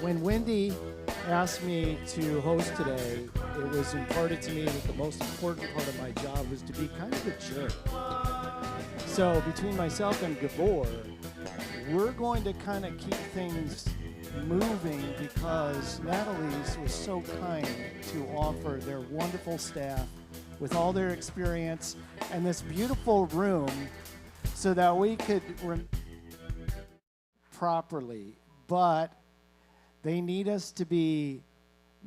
When Wendy asked me to host today, it was imparted to me that the most important part of my job was to be kind of a jerk. So between myself and Gabor, we're going to kind of keep things moving because Natalie's was so kind to offer their wonderful staff with all their experience and this beautiful room so that we could properly. But they need us to be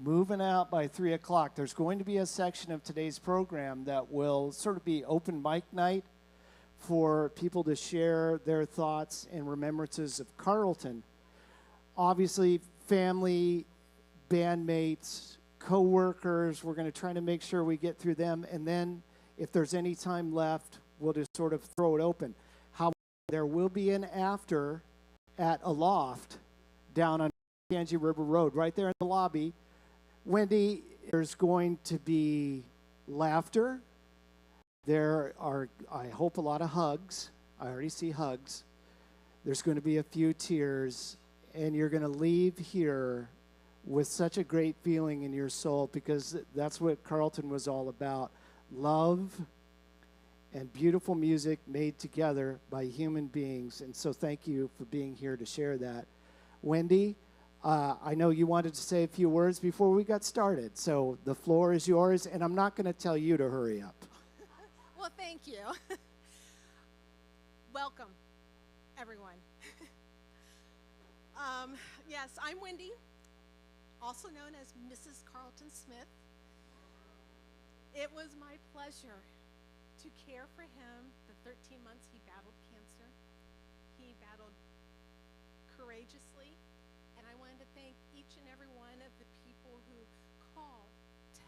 moving out by 3 o'clock. There's going to be a section of today's program that will sort of be open mic night for people to share their thoughts and remembrances of Carlton. Obviously, family, bandmates, co-workers, we're going to try to make sure we get through them. And then if there's any time left, we'll just sort of throw it open. However, there will be an after at a loft down on Kanji River Road, right there in the lobby. Wendy, there's going to be laughter. There are, I hope, a lot of hugs. I already see hugs. There's going to be a few tears, and you're going to leave here with such a great feeling in your soul because that's what Carlton was all about. Love and beautiful music made together by human beings. And so thank you for being here to share that. Wendy, I know you wanted to say a few words before we got started, so the floor is yours, and I'm not going to tell you to hurry up. Well, thank you. Welcome, everyone. Yes, I'm Wendy, also known as Mrs. Carlton Smith. It was my pleasure to care for him the 13 months he battled cancer. He battled courageously, and I wanted to thank each and every one of the people who called,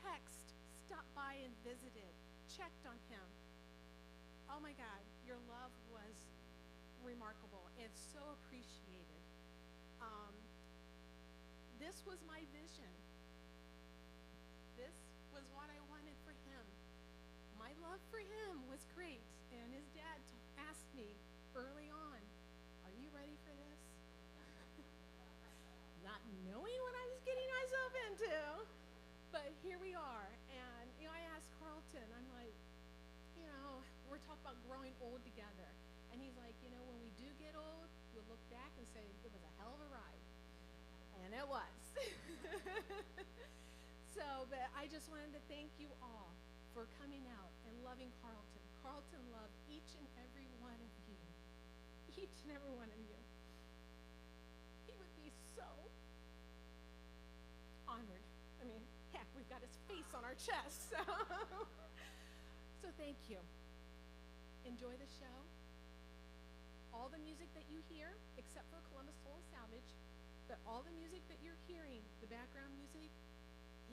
texted, stopped by and visited, checked on him. Oh my God, your love was remarkable. It's so appreciated. This was my vision. This was what I wanted for him. My love for him was great, and his dad asked me early on, are you ready for this? Not knowing what I was getting myself into, but here we are. And, I asked Carlton, I'm like, we're talking about growing old together. And he's like, when we do get old, we'll look back and say, it was a hell of a ride. And it was. But I just wanted to thank you all for coming out and loving Carlton. Carlton loved each and every one of you. Each and every one of you. He would be so honored. I mean, heck, we've got his face on our chest. So thank you. Enjoy the show. All the music that you hear, except for Columbus Soul Salvage, but all the music that you're hearing, the background music,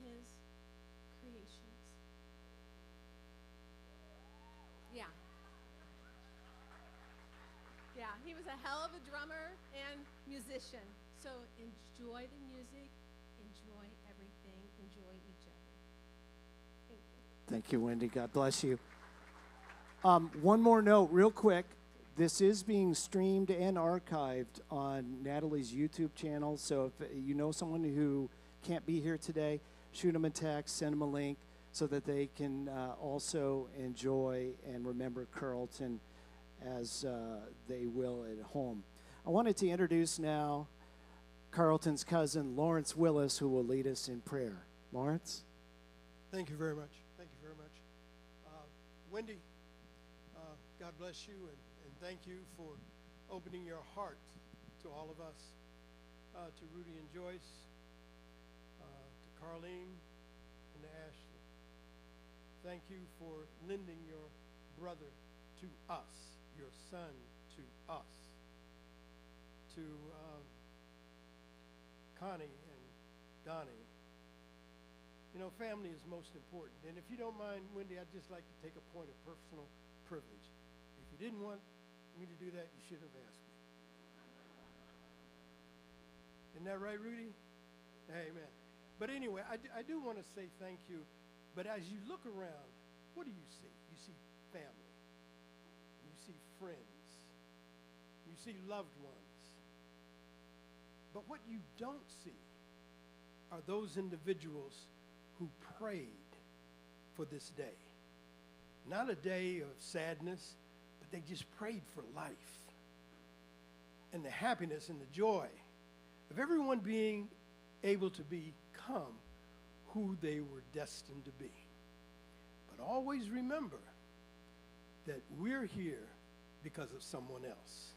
is creations. Yeah. Yeah, he was a hell of a drummer and musician. So enjoy the music, enjoy everything, enjoy each other. Thank you. Thank you, Wendy. God bless you. One more note, real quick. This is being streamed and archived on Natalie's YouTube channel. So if you know someone who can't be here today, shoot them a text, send them a link so that they can also enjoy and remember Carlton as they will at home. I wanted to introduce now Carlton's cousin, Lawrence Willis, who will lead us in prayer. Lawrence? Thank you very much. Thank you very much. Wendy, God bless you, and thank you for opening your heart to all of us, to Rudy and Joyce, to Carlene, and to Ashley. Thank you for lending your brother to us, your son to us, to Connie and Donnie. Family is most important. And if you don't mind, Wendy, I'd just like to take a point of personal privilege. If you didn't want me to do that, you should have asked me. Isn't that right, Rudy? Amen. But anyway, I do want to say thank you. But as you look around, what do you see? You see family. You see friends. You see loved ones. But what you don't see are those individuals who prayed for this day. Not a day of sadness, but they just prayed for life and the happiness and the joy of everyone being able to become who they were destined to be. But always remember that we're here because of someone else.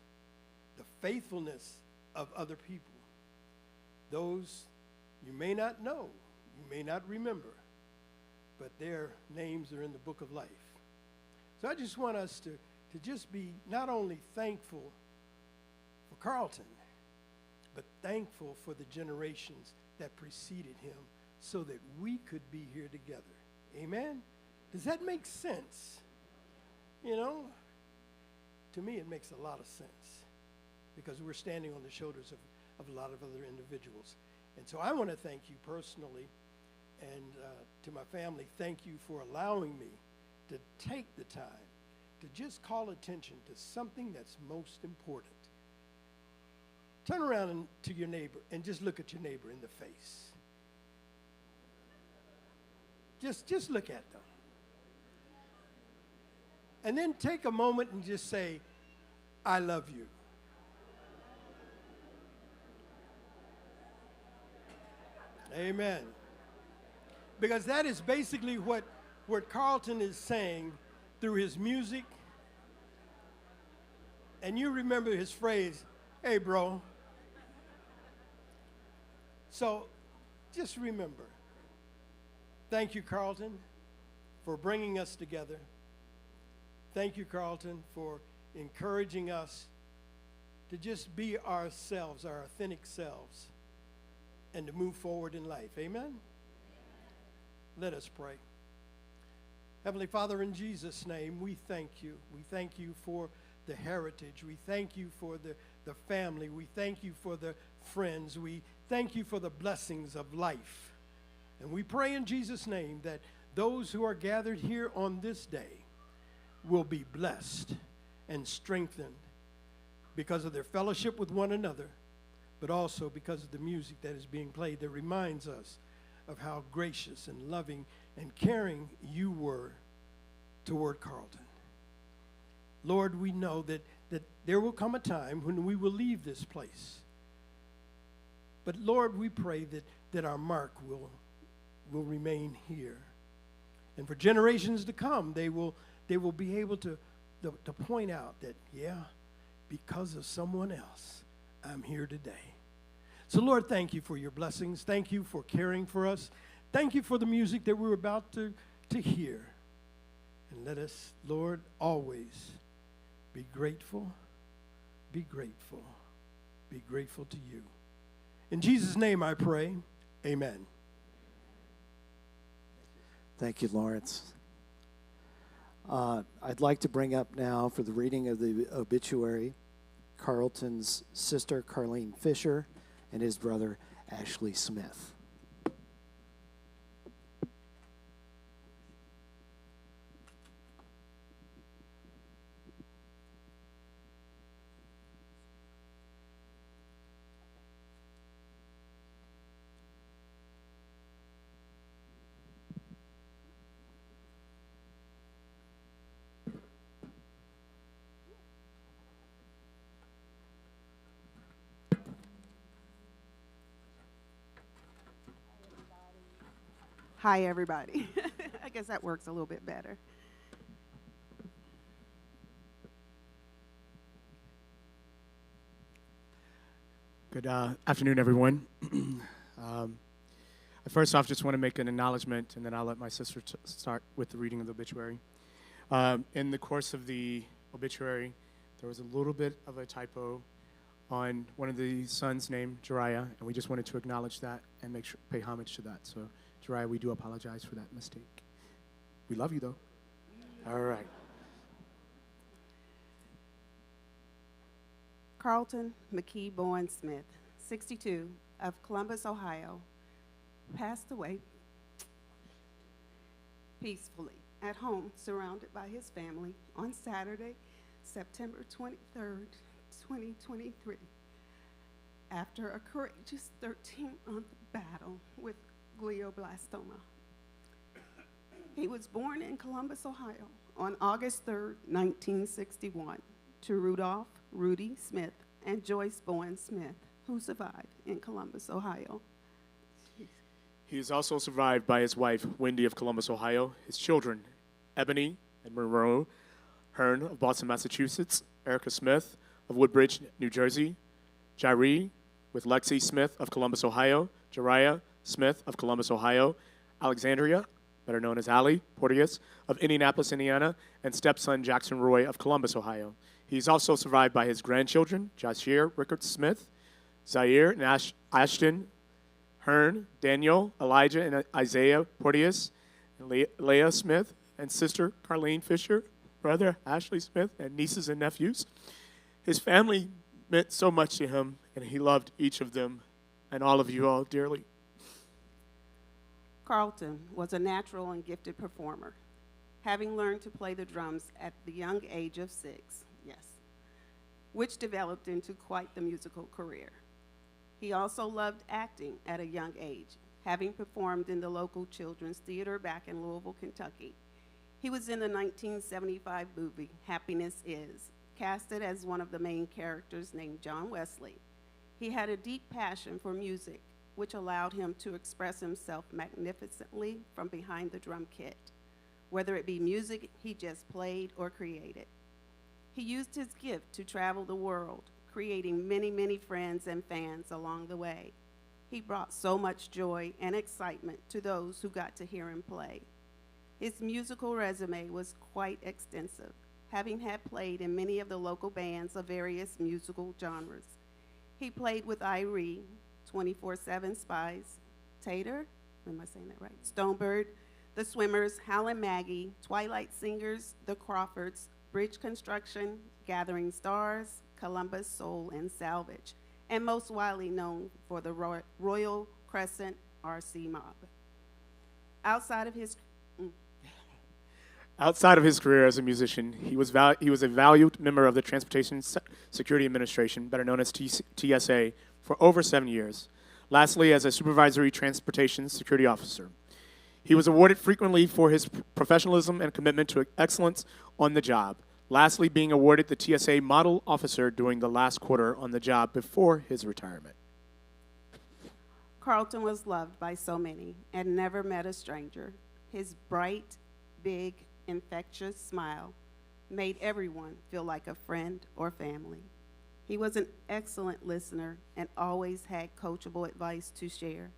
The faithfulness of other people. Those you may not know, you may not remember, but their names are in the book of life. So I just want us to just be not only thankful for Carlton, but thankful for the generations that preceded him so that we could be here together. Amen? Does that make sense? You know, to me it makes a lot of sense because we're standing on the shoulders of a lot of other individuals. And so I want to thank you personally and to my family, thank you for allowing me to take the time to just call attention to something that's most important. Turn around to your neighbor and just look at your neighbor in the face. Just look at them. And then take a moment and just say, I love you. Amen. Because that is basically what Carlton is saying through his music. And you remember his phrase, hey, bro. So just remember, thank you, Carlton, for bringing us together. Thank you, Carlton, for encouraging us to just be ourselves, our authentic selves, and to move forward in life. Amen? Let us pray. Heavenly Father, in Jesus' name, we thank you. We thank you for the heritage. We thank you for the family. We thank you for the friends. We thank you for the blessings of life. And we pray in Jesus' name that those who are gathered here on this day will be blessed and strengthened because of their fellowship with one another, but also because of the music that is being played that reminds us of how gracious and loving and caring you were toward Carlton. Lord, we know that there will come a time when we will leave this place. But Lord, we pray that our mark will remain here. And for generations to come, they will be able to point out that, yeah, because of someone else, I'm here today. So, Lord, thank you for your blessings. Thank you for caring for us. Thank you for the music that we're about to hear. And let us, Lord, always be grateful, be grateful, be grateful to you. In Jesus' name I pray, amen. Thank you, Lawrence. I'd like to bring up now for the reading of the obituary, Carlton's sister, Carlene Fisher, and his brother, Ashley Smith. Hi, everybody. I guess that works a little bit better. Good afternoon, everyone. First off, just want to make an acknowledgement, and then I'll let my sister start with the reading of the obituary. In the course of the obituary, there was a little bit of a typo on one of the sons named Jariah, and we just wanted to acknowledge that and pay homage to that. So, Jariah, we do apologize for that mistake. We love you, though. All right. Carlton McKee Bowen Smith, 62, of Columbus, Ohio, passed away peacefully at home, surrounded by his family, on Saturday, September 23rd, 2023. after a courageous 13-month battle with glioblastoma. He was born in Columbus, Ohio on August 3rd, 1961, to Rudolph Rudy Smith and Joyce Bowen Smith, who survived in Columbus, Ohio. He is also survived by his wife, Wendy of Columbus, Ohio, his children, Ebony and Monroe Hearn of Boston, Massachusetts, Erica Smith of Woodbridge, New Jersey, Jairi with Lexi Smith of Columbus, Ohio, Jariah Smith of Columbus, Ohio, Alexandria, better known as Allie Porteous of Indianapolis, Indiana, and stepson Jackson Roy of Columbus, Ohio. He's also survived by his grandchildren, Jashir Rickard Smith, Zaire and Ashton Hearn, Daniel, Elijah, and Isaiah Porteous, and Leah Smith, and sister Carlene Fisher, brother Ashley Smith, and nieces and nephews. His family meant so much to him, and he loved each of them and all of you all dearly. Carlton was a natural and gifted performer, having learned to play the drums at the young age of 6, which developed into quite the musical career. He also loved acting at a young age, having performed in the local children's theater back in Louisville, Kentucky. He was in the 1975 movie Happiness Is, casted as one of the main characters named John Wesley. He had a deep passion for music, which allowed him to express himself magnificently from behind the drum kit, whether it be music he just played or created. He used his gift to travel the world, creating many, many friends and fans along the way. He brought so much joy and excitement to those who got to hear him play. His musical resume was quite extensive, having had played in many of the local bands of various musical genres. He played with Irie, 24/7 Spies, Tater, am I saying that right? Stonebird, The Swimmers, Hal and Maggie, Twilight Singers, The Crawfords, Bridge Construction, Gathering Stars, Columbus Soul, and Salvage, and most widely known for the Royal Crescent RC Mob. Outside of his career as a musician, he was a valued member of the Transportation Security Administration, better known as TSA, for over 7 years. Lastly, as a supervisory transportation security officer. He was awarded frequently for his professionalism and commitment to excellence on the job. Lastly, being awarded the TSA Model Officer during the last quarter on the job before his retirement. Carlton was loved by so many and never met a stranger. His bright, big, infectious smile made everyone feel like a friend or family. He was an excellent listener and always had coachable advice to share.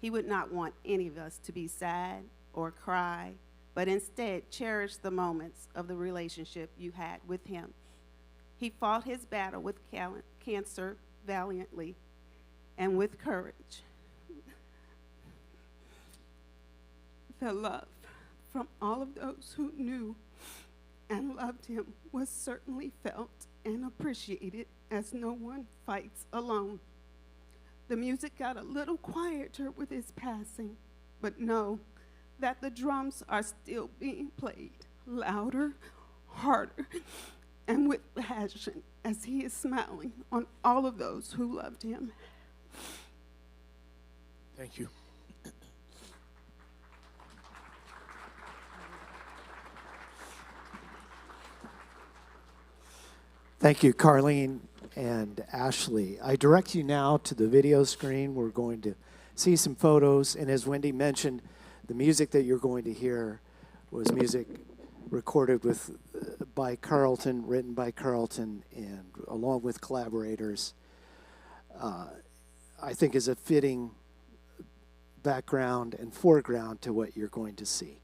He would not want any of us to be sad or cry, but instead cherish the moments of the relationship you had with him. He fought his battle with cancer valiantly and with courage. The love from all of those who knew and loved him was certainly felt and appreciated, as no one fights alone. The music got a little quieter with his passing, but know that the drums are still being played louder, harder, and with passion as he is smiling on all of those who loved him. Thank you. Thank you, Carlene and Ashley. I direct you now to the video screen. We're going to see some photos, and as Wendy mentioned, the music that you're going to hear was music recorded by Carlton, written by Carlton, and along with collaborators. I think is a fitting background and foreground to what you're going to see.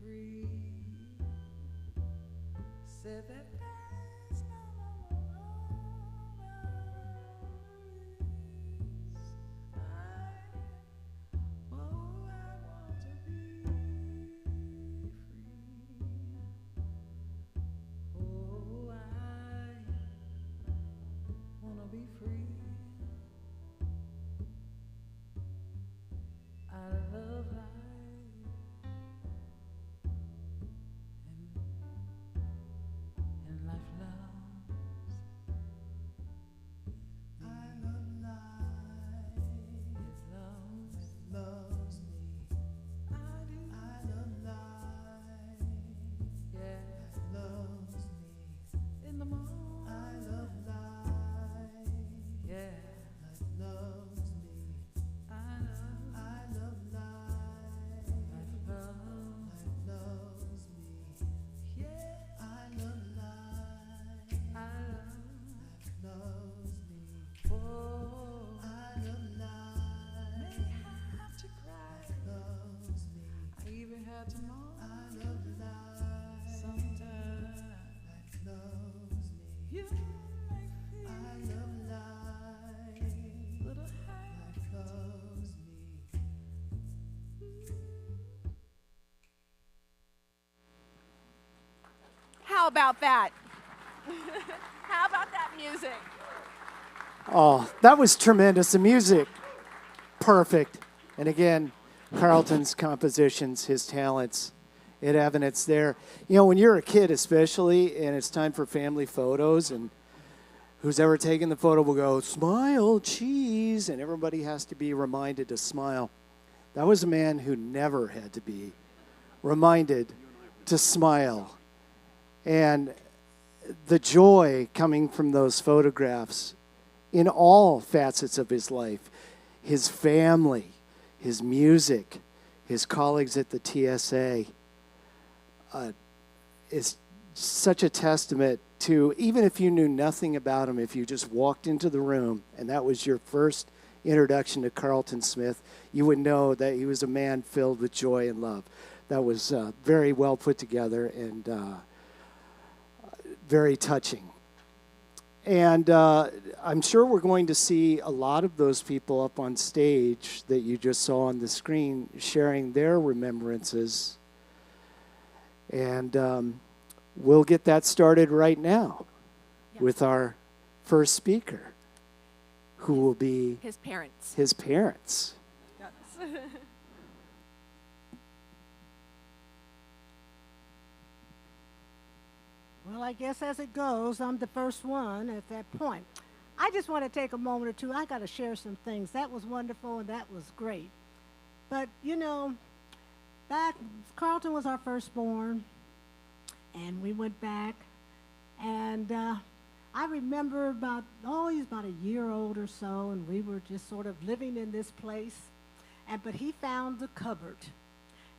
free. Said that there's no boundaries. I want to be free. Oh, I wanna be free. I love life, and life loves. I love life. It loves me. I do. I love life. Yeah. Life loves me. In the morning. I love life. Yeah. Life loves me. I love life. Life loves me. Yeah. I love life. Life loves me. Oh, I love life. May have to cry. Loves me. I even had to mourn. I love life. Sometimes life loves me. You make feel. I love life. Little life loves me. How about that? How about that music? Oh, that was tremendous. The music, perfect. And again, Carlton's compositions, his talents, it evidence there. You know, when you're a kid especially, and it's time for family photos, and who's ever taken the photo will go, smile, cheese, and everybody has to be reminded to smile. That was a man who never had to be reminded to smile. And the joy coming from those photographs in all facets of his life, his family, his music, his colleagues at the TSA, is such a testament to, even if you knew nothing about him, if you just walked into the room and that was your first introduction to Carlton Smith, you would know that he was a man filled with joy and love. That was very well put together and very touching. And I'm sure we're going to see a lot of those people up on stage that you just saw on the screen sharing their remembrances. And we'll get that started right now with our first speaker, who will be His parents. his parents. Yes. Well, I guess as it goes, I'm the first one at that point. I just want to take a moment or two. I got to share some things. That was wonderful and that was great. But, you know, back, Carlton was our firstborn, and we went back, and I remember he's about a year old or so, and we were just sort of living in this place, but he found the cupboard.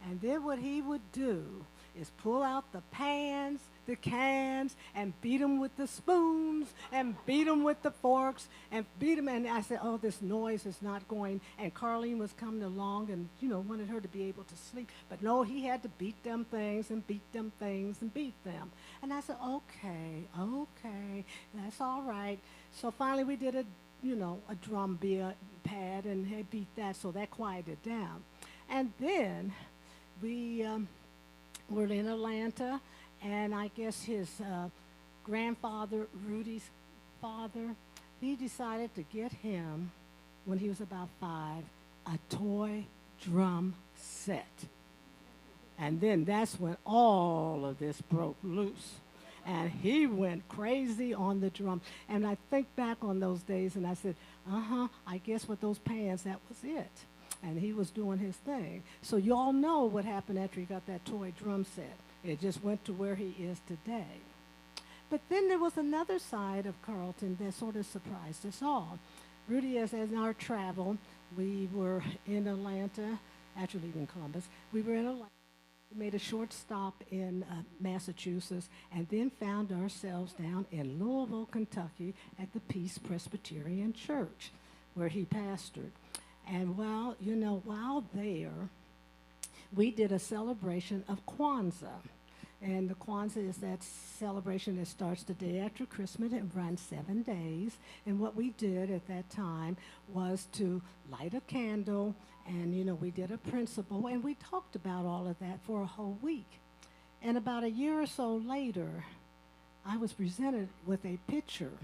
And then what he would do is pull out the pans, the cans, and beat them with the spoons, and beat them with the forks, and beat them. And I said, oh, this noise is not going. And Carlene was coming along and, you know, wanted her to be able to sleep. But no, he had to beat them things and beat them things and beat them. And I said, okay, that's all right. So finally we did a drum pad, and he beat that, so that quieted down. And then we were in Atlanta, and I guess his grandfather, Rudy's father, he decided to get him, when he was about 5, a toy drum set. And then that's when all of this broke loose. And he went crazy on the drum. And I think back on those days, and I said, I guess with those pans, that was it. And he was doing his thing. So you all know what happened after he got that toy drum set. It just went to where he is today. But then there was another side of Carlton that sort of surprised us all. Rudy, as in our travel, we were in Atlanta, after leaving Columbus. We were in Atlanta. We made a short stop in Massachusetts, and then found ourselves down in Louisville, Kentucky, at the Peace Presbyterian Church, where he pastored. And while there, we did a celebration of Kwanzaa. And the Kwanzaa is that celebration that starts the day after Christmas and runs 7 days. And what we did at that time was to light a candle, and we did a principle, and we talked about all of that for a whole week. And about a year or so later, I was presented with a picture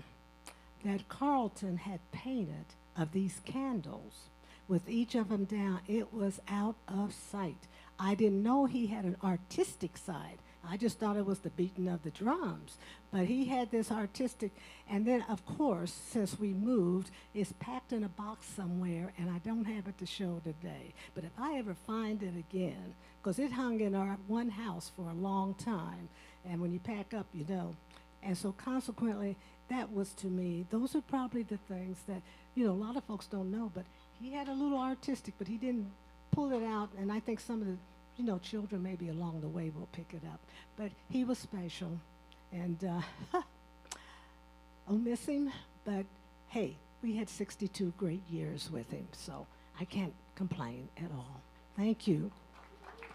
that Carlton had painted of these candles with each of them down. It was out of sight. I didn't know he had an artistic side. I just thought it was the beating of the drums. But he had this artistic, and then, of course, since we moved, it's packed in a box somewhere, and I don't have it to show today. But if I ever find it again, because it hung in our one house for a long time, and when you pack up, And so consequently, that was to me, those are probably the things that, a lot of folks don't know, but he had a little artistic, but he didn't pull it out, and I think some of the children maybe along the way will pick it up. But he was special, and I'll miss him, but hey, we had 62 great years with him, so I can't complain at all. Thank you. Did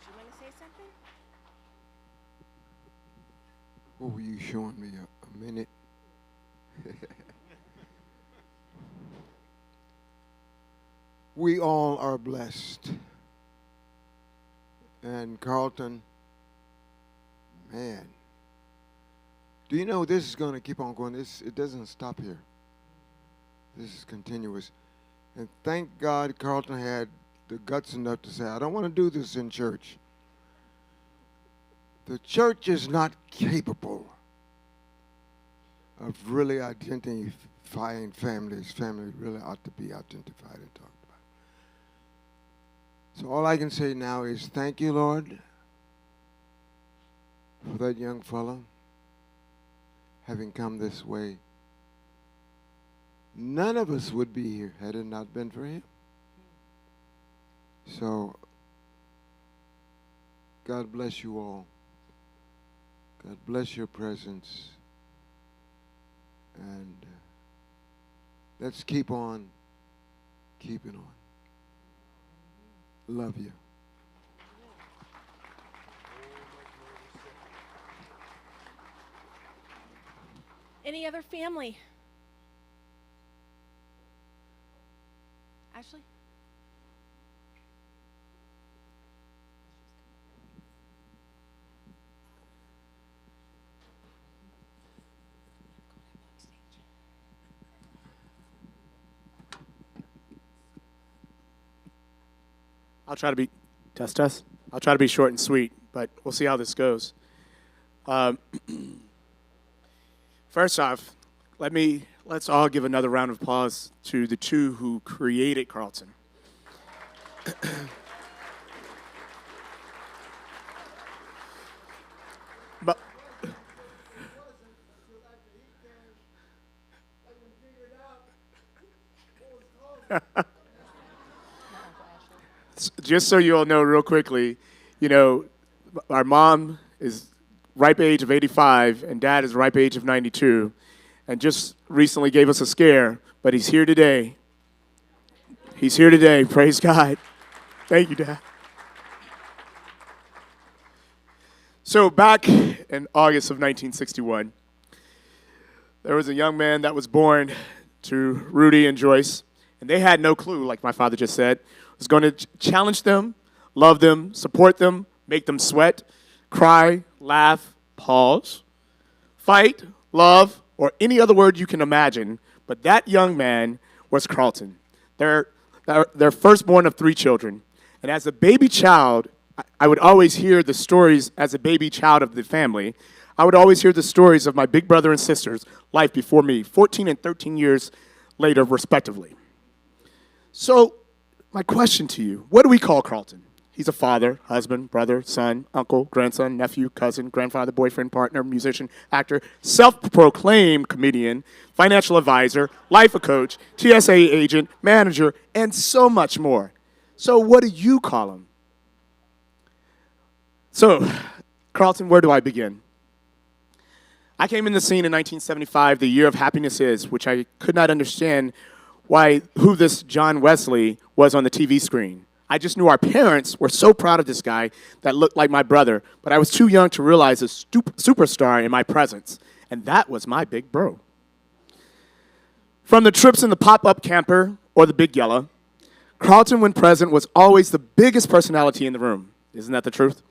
you want to say something? What were you showing me a minute? We all are blessed. And Carlton, man, do you know this is going to keep on going? It doesn't stop here. This is continuous. And thank God Carlton had the guts enough to say, I don't want to do this in church. The church is not capable of really identifying families. Family really ought to be identified and talked about. So all I can say now is thank you, Lord, for that young fellow having come this way. None of us would be here had it not been for him. So God bless you all. God bless your presence. And let's keep on keeping on. Love you. Any other family? Ashley? I'll try to be, test. I'll try to be short and sweet, but we'll see how this goes. First off, let's all give another round of applause to the two who created Carlton. But just so you all know real quickly, our mom is ripe age of 85 and dad is ripe age of 92 and just recently gave us a scare, but he's here today. He's here today, praise God. Thank you, Dad. So back in August of 1961, there was a young man that was born to Rudy and Joyce, and they had no clue, like my father just said, was going to challenge them, love them, support them, make them sweat, cry, laugh, pause, fight, love, or any other word you can imagine. But that young man was Carlton, their firstborn of 3 children. And as a baby child, I would always hear the stories as a baby child of the family. I would always hear the stories of my big brother and sisters, life before me, 14 and 13 years later, respectively. So my question to you, what do we call Carlton? He's a father, husband, brother, son, uncle, grandson, nephew, cousin, grandfather, boyfriend, partner, musician, actor, self-proclaimed comedian, financial advisor, life coach, TSA agent, manager, and so much more. So what do you call him? So, Carlton, where do I begin? I came in the scene in 1975, the year of happiness is, which I could not understand who this John Wesley was on the TV screen. I just knew our parents were so proud of this guy that looked like my brother, but I was too young to realize a superstar in my presence, and that was my big bro. From the trips in the pop-up camper or the big yellow, Carlton, when present, was always the biggest personality in the room. Isn't that the truth?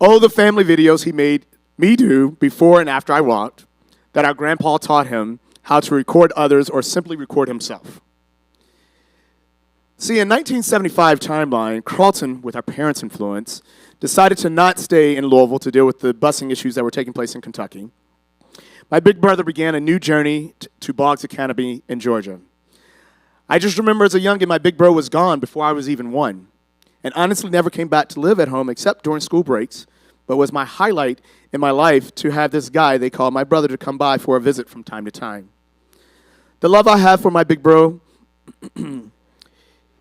Oh, the family videos he made me do before and after I walked, that our grandpa taught him how to record others or simply record himself. See, in 1975 timeline, Carlton, with our parents' influence, decided to not stay in Louisville to deal with the busing issues that were taking place in Kentucky. My big brother began a new journey to Boggs Academy in Georgia. I just remember as a youngin', my big bro was gone before I was even one, and honestly never came back to live at home except during school breaks, but was my highlight in my life to have this guy they called my brother to come by for a visit from time to time. The love I have for my big bro,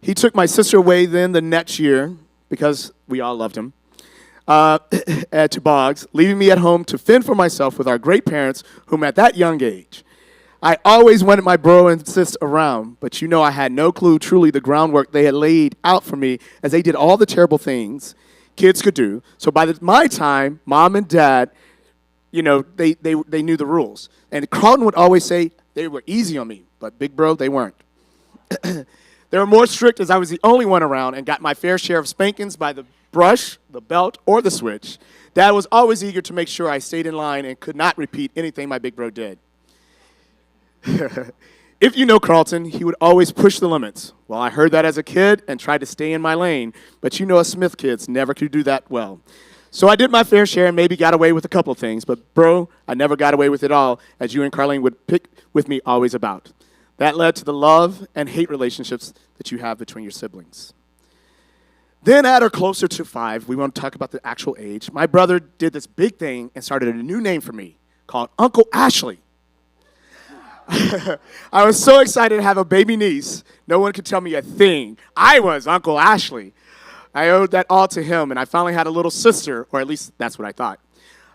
he took my sister away then the next year, because we all loved him, to Boggs, leaving me at home to fend for myself with our great parents, whom at that young age, I always wanted my bro and sis around, but you know I had no clue truly the groundwork they had laid out for me as they did all the terrible things kids could do. So by my time, mom and dad, you know, they knew the rules. And Carlton would always say they were easy on me, but big bro, they weren't. They were more strict as I was the only one around and got my fair share of spankings by the brush, the belt, or the switch. Dad was always eager to make sure I stayed in line and could not repeat anything my big bro did. If you know Carlton, he would always push the limits. Well, I heard that as a kid and tried to stay in my lane, but you know us Smith kids never could do that well. So I did my fair share and maybe got away with a couple of things, but bro, I never got away with it all, as you and Carlene would pick with me always about. That led to the love and hate relationships that you have between your siblings. Then at or closer to 5, we won't talk about the actual age, my brother did this big thing and started a new name for me called Uncle Ashley. I was so excited to have a baby niece. No one could tell me a thing. I was Uncle Ashley. I owed that all to him, and I finally had a little sister, or at least that's what I thought.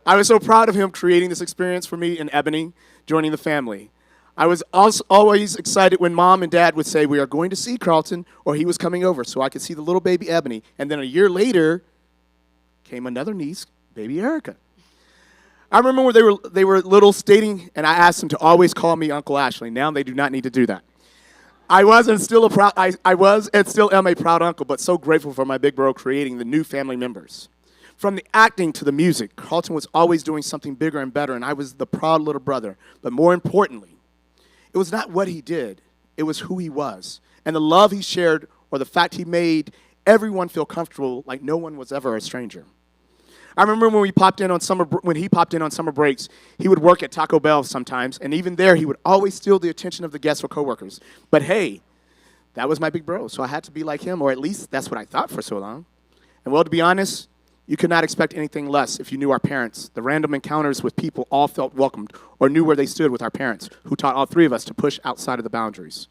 I was so proud of him creating this experience for me and Ebony, joining the family. I was also always excited when Mom and Dad would say, we are going to see Carlton, or he was coming over, so I could see the little baby Ebony. And then a year later came another niece, baby Erica. I remember when they were little stating, and I asked them to always call me Uncle Ashley. Now they do not need to do that. I was and still am a proud uncle, but so grateful for my big bro creating the new family members. From the acting to the music, Carlton was always doing something bigger and better, and I was the proud little brother. But more importantly, it was not what he did, it was who he was. And the love he shared, or the fact he made everyone feel comfortable like no one was ever a stranger. I remember when he popped in on summer breaks, he would work at Taco Bell sometimes, and even there he would always steal the attention of the guests or coworkers. But hey, that was my big bro, so I had to be like him, or at least that's what I thought for so long. And well, to be honest, you could not expect anything less if you knew our parents. The random encounters with people all felt welcomed or knew where they stood with our parents, who taught all three of us to push outside of the boundaries.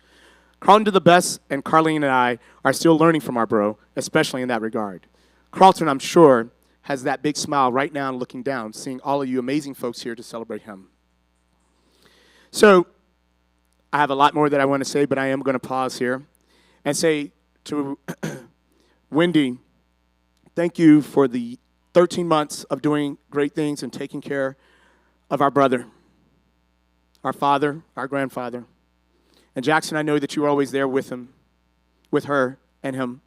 Carlton did the best, and Carlene and I are still learning from our bro, especially in that regard. Carlton, I'm sure, has that big smile right now looking down, seeing all of you amazing folks here to celebrate him. So I have a lot more that I want to say, but I am going to pause here and say to Wendy, thank you for the 13 months of doing great things and taking care of our brother, our father, our grandfather. And Jackson, I know that you were always there with him, with her and him.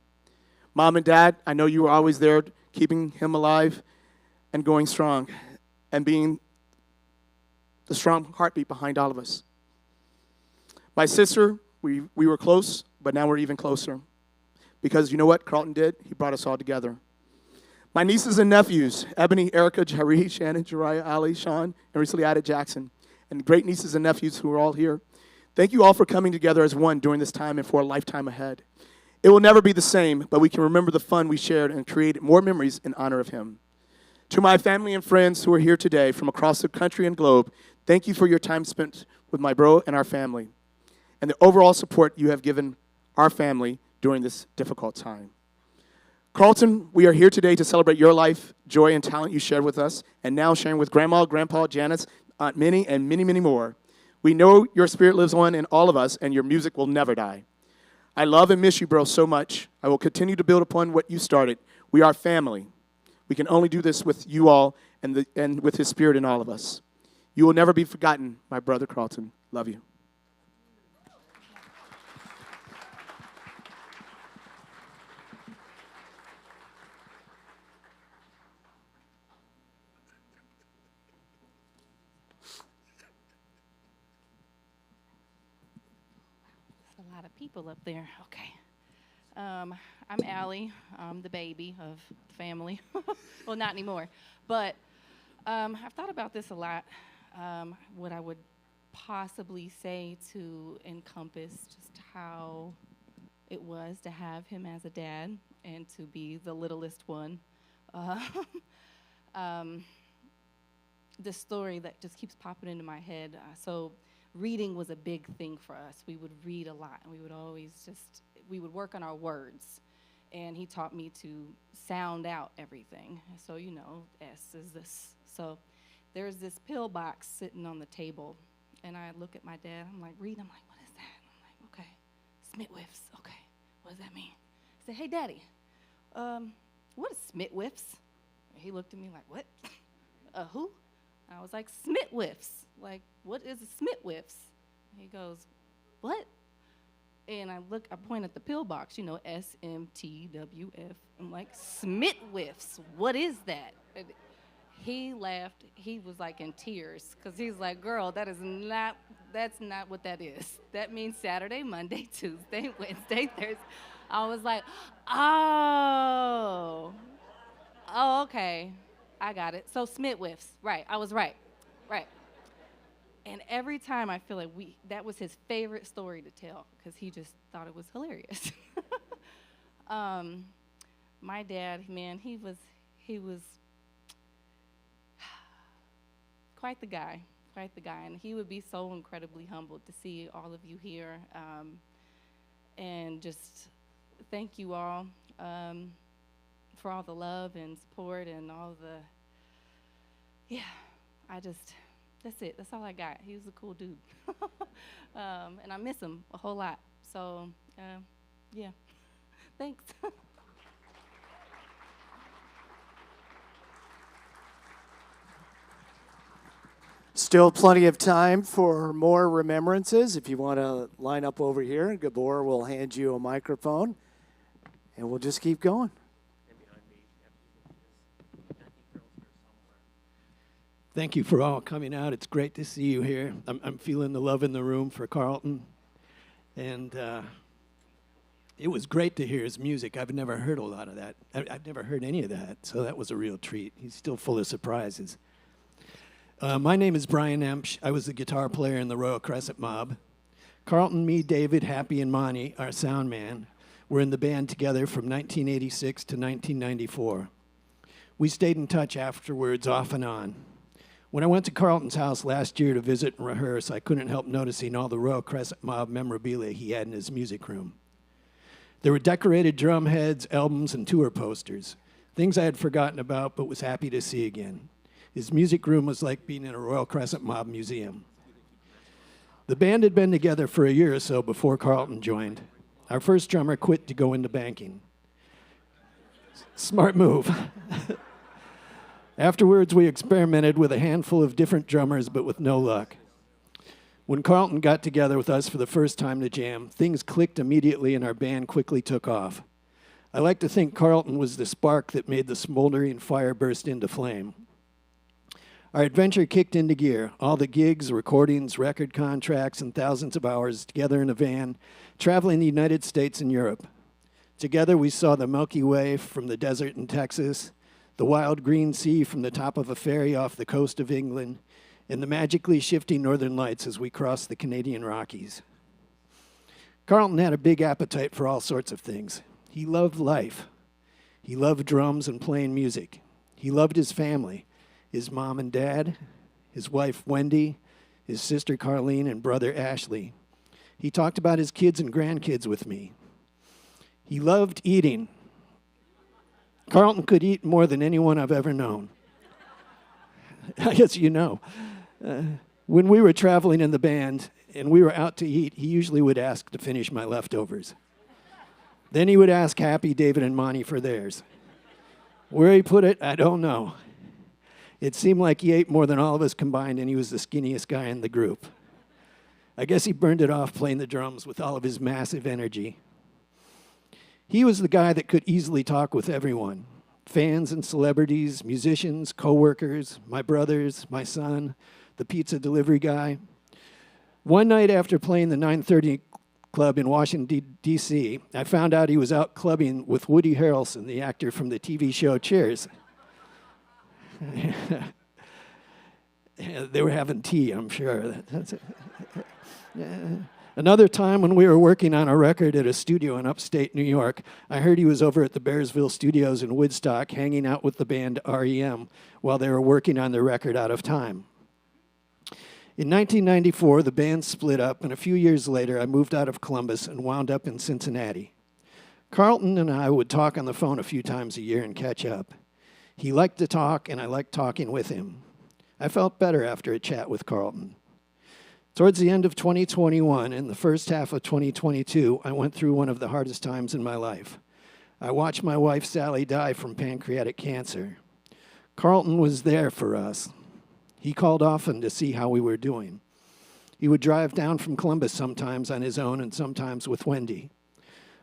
Mom and Dad, I know you were always there keeping him alive and going strong and being the strong heartbeat behind all of us. My sister, we were close, but now we're even closer. Because you know what Carlton did? He brought us all together. My nieces and nephews, Ebony, Erica, Jerry, Shannon, Jariah, Ali, Sean, and recently added Jackson, and great nieces and nephews who are all here. Thank you all for coming together as one during this time and for a lifetime ahead. It will never be the same, but we can remember the fun we shared and create more memories in honor of him. To my family and friends who are here today from across the country and globe, thank you for your time spent with my bro and our family, and the overall support you have given our family during this difficult time. Carlton, we are here today to celebrate your life, joy, and talent you shared with us, and now sharing with Grandma, Grandpa, Janice, Aunt Minnie, and many, many more. We know your spirit lives on in all of us, and your music will never die. I love and miss you, bro, so much. I will continue to build upon what you started. We are family. We can only do this with you all and with his spirit in all of us. You will never be forgotten, my brother Carlton. Love you. A lot of people up there. Okay. I'm Allie. I'm the baby of the family. Well, not anymore. But I've thought about this a lot, what I would possibly say to encompass just how it was to have him as a dad and to be the littlest one. The story that just keeps popping into my head. So reading was a big thing for us. We would read a lot, and we would work on our words. And he taught me to sound out everything. So, S is this. So there's this pill box sitting on the table, and I look at my dad. I'm like, read. I'm like, what is that? I'm like, okay, Smitwiffs. Okay, what does that mean? I said, hey, Daddy, what is Smitwiffs? And he looked at me like, what? Who? I was like, Smitwiffs. Like, what is a Smitwiffs? He goes, what? And I point at the pill box, SMTWF. I'm like, Smitwiffs, what is that? And he laughed. He was like in tears because he's like, girl, that's not what that is. That means Saturday, Monday, Tuesday, Wednesday, Thursday. I was like, oh, okay, I got it. So Smitwiffs, right, I was right. And every time I feel like that was his favorite story to tell because he just thought it was hilarious. My dad, man, he was quite the guy. And he would be so incredibly humbled to see all of you here. And just thank you all for all the love and support and all that's it. That's all I got. He was a cool dude. And I miss him a whole lot. So, yeah. Thanks. Still plenty of time for more remembrances. If you want to line up over here, Gabor will hand you a microphone, and we'll just keep going. Thank you for all coming out. It's great to see you here. I'm feeling the love in the room for Carlton. And it was great to hear his music. I've never heard a lot of that. I've never heard any of that, so that was a real treat. He's still full of surprises. My name is Brian Empsch. I was the guitar player in the Royal Crescent Mob. Carlton, me, David, Happy, and Monty, our sound man, were in the band together from 1986 to 1994. We stayed in touch afterwards, off and on. When I went to Carlton's house last year to visit and rehearse, I couldn't help noticing all the Royal Crescent Mob memorabilia he had in his music room. There were decorated drum heads, albums, and tour posters, things I had forgotten about but was happy to see again. His music room was like being in a Royal Crescent Mob museum. The band had been together for a year or so before Carlton joined. Our first drummer quit to go into banking. Smart move. Afterwards, we experimented with a handful of different drummers, but with no luck. When Carlton got together with us for the first time to jam, things clicked immediately and our band quickly took off. I like to think Carlton was the spark that made the smoldering fire burst into flame. Our adventure kicked into gear. All the gigs, recordings, record contracts, and thousands of hours together in a van, traveling the United States and Europe. Together, we saw the Milky Way from the desert in Texas, the wild green sea from the top of a ferry off the coast of England, and the magically shifting northern lights as we crossed the Canadian Rockies. Carlton had a big appetite for all sorts of things. He loved life. He loved drums and playing music. He loved his family, his mom and dad, his wife Wendy, his sister Carlene, and brother Ashley. He talked about his kids and grandkids with me. He loved eating. Carlton could eat more than anyone I've ever known. I guess you know. When we were traveling in the band and we were out to eat, he usually would ask to finish my leftovers. Then he would ask Happy, David, and Monty for theirs. Where he put it, I don't know. It seemed like he ate more than all of us combined, and he was the skinniest guy in the group. I guess he burned it off playing the drums with all of his massive energy. He was the guy that could easily talk with everyone. Fans and celebrities, musicians, coworkers, my brothers, my son, the pizza delivery guy. One night after playing the 930 Club in Washington, D.C., I found out he was out clubbing with Woody Harrelson, the actor from the TV show Cheers. They were having tea, I'm sure. Another time when we were working on a record at a studio in upstate New York, I heard he was over at the Bearsville Studios in Woodstock hanging out with the band REM while they were working on their record Out of Time. In 1994, the band split up, and a few years later, I moved out of Columbus and wound up in Cincinnati. Carlton and I would talk on the phone a few times a year and catch up. He liked to talk, and I liked talking with him. I felt better after a chat with Carlton. Towards the end of 2021 and the first half of 2022, I went through one of the hardest times in my life. I watched my wife, Sally, die from pancreatic cancer. Carlton was there for us. He called often to see how we were doing. He would drive down from Columbus sometimes on his own and sometimes with Wendy.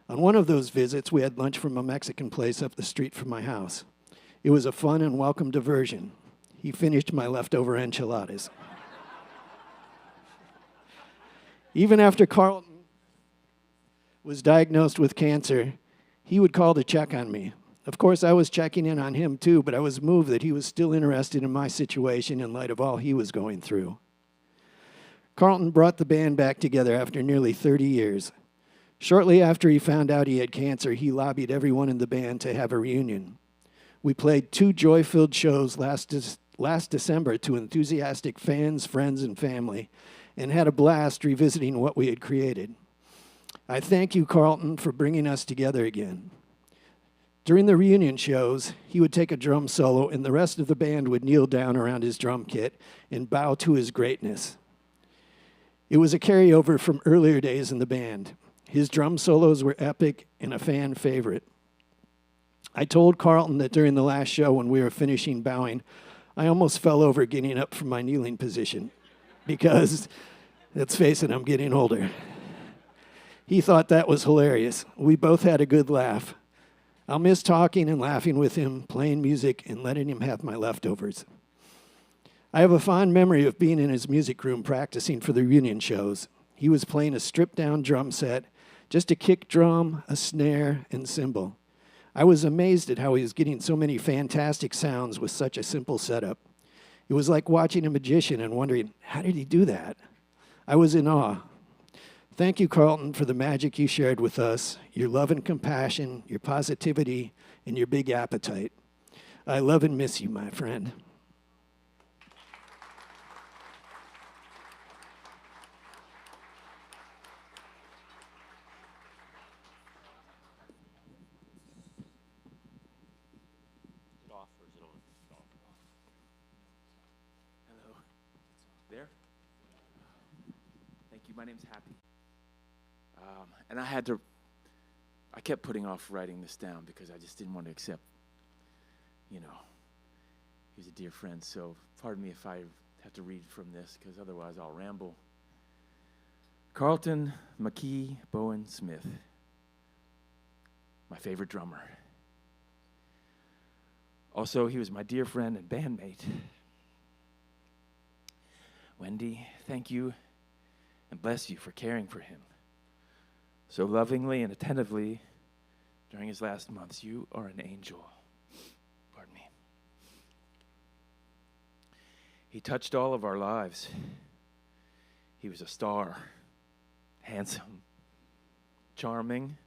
On one of those visits, we had lunch from a Mexican place up the street from my house. It was a fun and welcome diversion. He finished my leftover enchiladas. Even after Carlton was diagnosed with cancer, he would call to check on me. Of course, I was checking in on him too, but I was moved that he was still interested in my situation in light of all he was going through. Carlton brought the band back together after nearly 30 years. Shortly after he found out he had cancer, he lobbied everyone in the band to have a reunion. We played 2 joy-filled shows last December to enthusiastic fans, friends, and family, and had a blast revisiting what we had created. I thank you, Carlton, for bringing us together again. During the reunion shows, he would take a drum solo, and the rest of the band would kneel down around his drum kit and bow to his greatness. It was a carryover from earlier days in the band. His drum solos were epic and a fan favorite. I told Carlton that during the last show when we were finishing bowing, I almost fell over getting up from my kneeling position because, let's face it, I'm getting older. He thought that was hilarious. We both had a good laugh. I'll miss talking and laughing with him, playing music, and letting him have my leftovers. I have a fond memory of being in his music room practicing for the reunion shows. He was playing a stripped-down drum set, just a kick drum, a snare, and cymbal. I was amazed at how he was getting so many fantastic sounds with such a simple setup. It was like watching a magician and wondering, how did he do that? I was in awe. Thank you, Carlton, for the magic you shared with us, your love and compassion, your positivity, and your big appetite. I love and miss you, my friend. Hello. There? Thank you. My name's Happy. And I kept putting off writing this down because I just didn't want to accept, he was a dear friend. So pardon me if I have to read from this because otherwise I'll ramble. Carlton McKee Bowen Smith, my favorite drummer. Also, he was my dear friend and bandmate. Wendy, thank you and bless you for caring for him so lovingly and attentively during his last months. You are an angel. Pardon me. He touched all of our lives. He was a star, handsome, charming,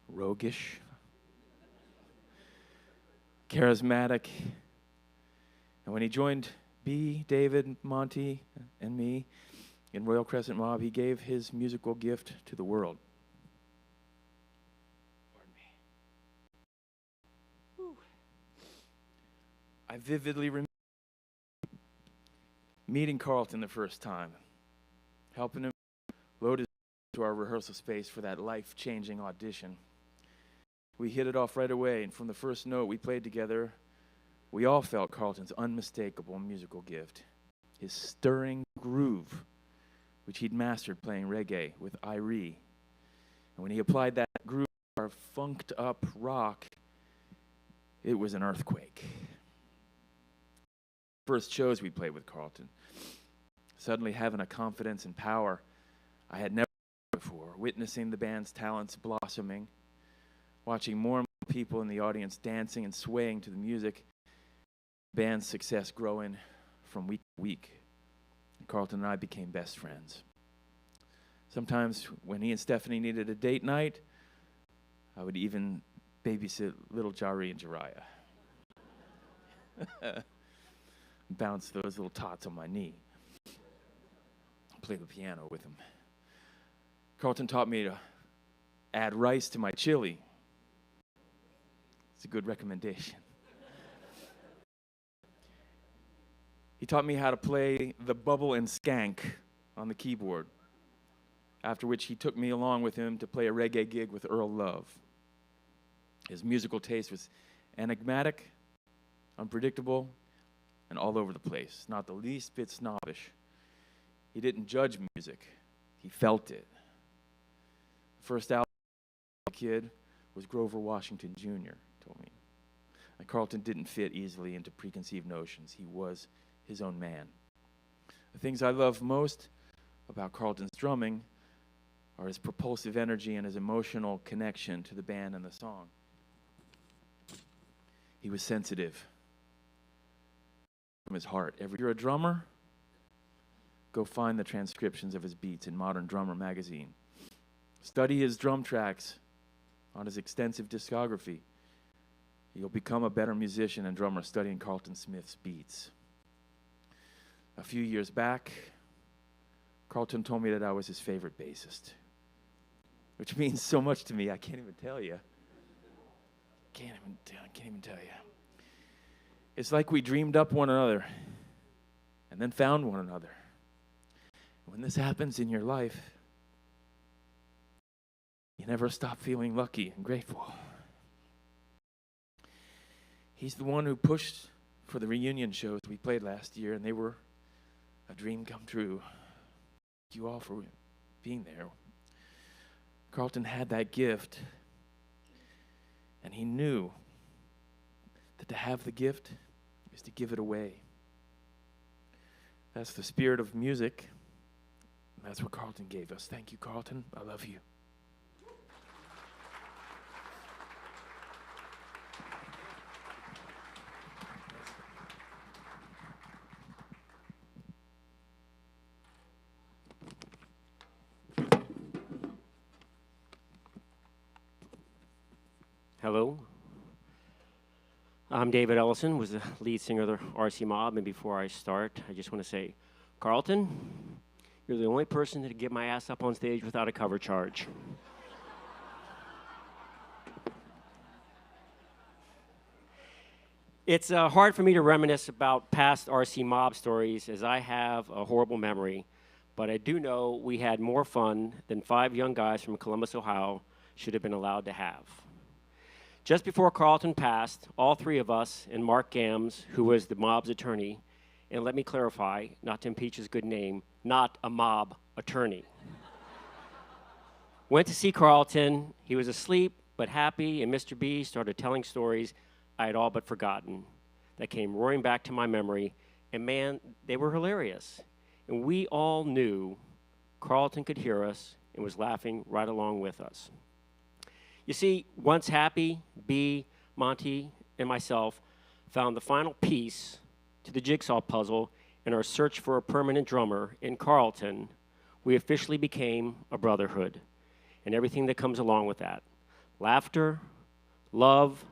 roguish, charismatic. And when he joined B, David, Monty, and me in Royal Crescent Mob, he gave his musical gift to the world. Pardon me. Whew. I vividly remember meeting Carlton the first time, helping him load his to our rehearsal space for that life-changing audition. We hit it off right away, and from the first note we played together, we all felt Carlton's unmistakable musical gift, his stirring groove, which he'd mastered playing reggae with Irie. And when he applied that groove to our funked-up rock, it was an earthquake. First shows we played with Carlton, suddenly having a confidence and power I had never before, witnessing the band's talents blossoming, watching more and more people in the audience dancing and swaying to the music, the band's success growing from week to week. Carlton and I became best friends. Sometimes when he and Stephanie needed a date night, I would even babysit little Jari and Jariah. Bounce those little tots on my knee. Play the piano with him. Carlton taught me to add rice to my chili. It's a good recommendation. He taught me how to play the bubble and skank on the keyboard, after which he took me along with him to play a reggae gig with Earl Love. His musical taste was enigmatic, unpredictable, and all over the place, not the least bit snobbish. He didn't judge music, he felt it. The first album the kid was Grover Washington Jr., told me. And Carlton didn't fit easily into preconceived notions. He was his own man. The things I love most about Carlton's drumming are his propulsive energy and his emotional connection to the band and the song. He was sensitive from his heart. If you're a drummer, go find the transcriptions of his beats in Modern Drummer magazine. Study his drum tracks on his extensive discography. You'll become a better musician and drummer studying Carlton Smith's beats. A few years back, Carlton told me that I was his favorite bassist, which means so much to me, I can't even tell you. Can't even tell you. It's like we dreamed up one another and then found one another. When this happens in your life, you never stop feeling lucky and grateful. He's the one who pushed for the reunion shows we played last year, and they were a dream come true. Thank you all for being there. Carlton had that gift, and he knew that to have the gift is to give it away. That's the spirit of music. And that's what Carlton gave us. Thank you, Carlton. I love you. Hello. I'm David Ellison, was the lead singer of the RC Mob, and before I start, I just want to say, Carlton, you're the only person to get my ass up on stage without a cover charge. It's hard for me to reminisce about past RC Mob stories, as I have a horrible memory, but I do know we had more fun than 5 young guys from Columbus, Ohio should have been allowed to have. Just before Carlton passed, all 3 of us, and Mark Gams, who was the mob's attorney, and let me clarify, not to impeach his good name, not a mob attorney, went to see Carlton. He was asleep but happy, and Mr. B started telling stories I had all but forgotten that came roaring back to my memory, and man, they were hilarious. And we all knew Carlton could hear us and was laughing right along with us. You see, once Happy, B, Monty, and myself found the final piece to the jigsaw puzzle in our search for a permanent drummer in Carlton, we officially became a brotherhood, and everything that comes along with that. Laughter, love,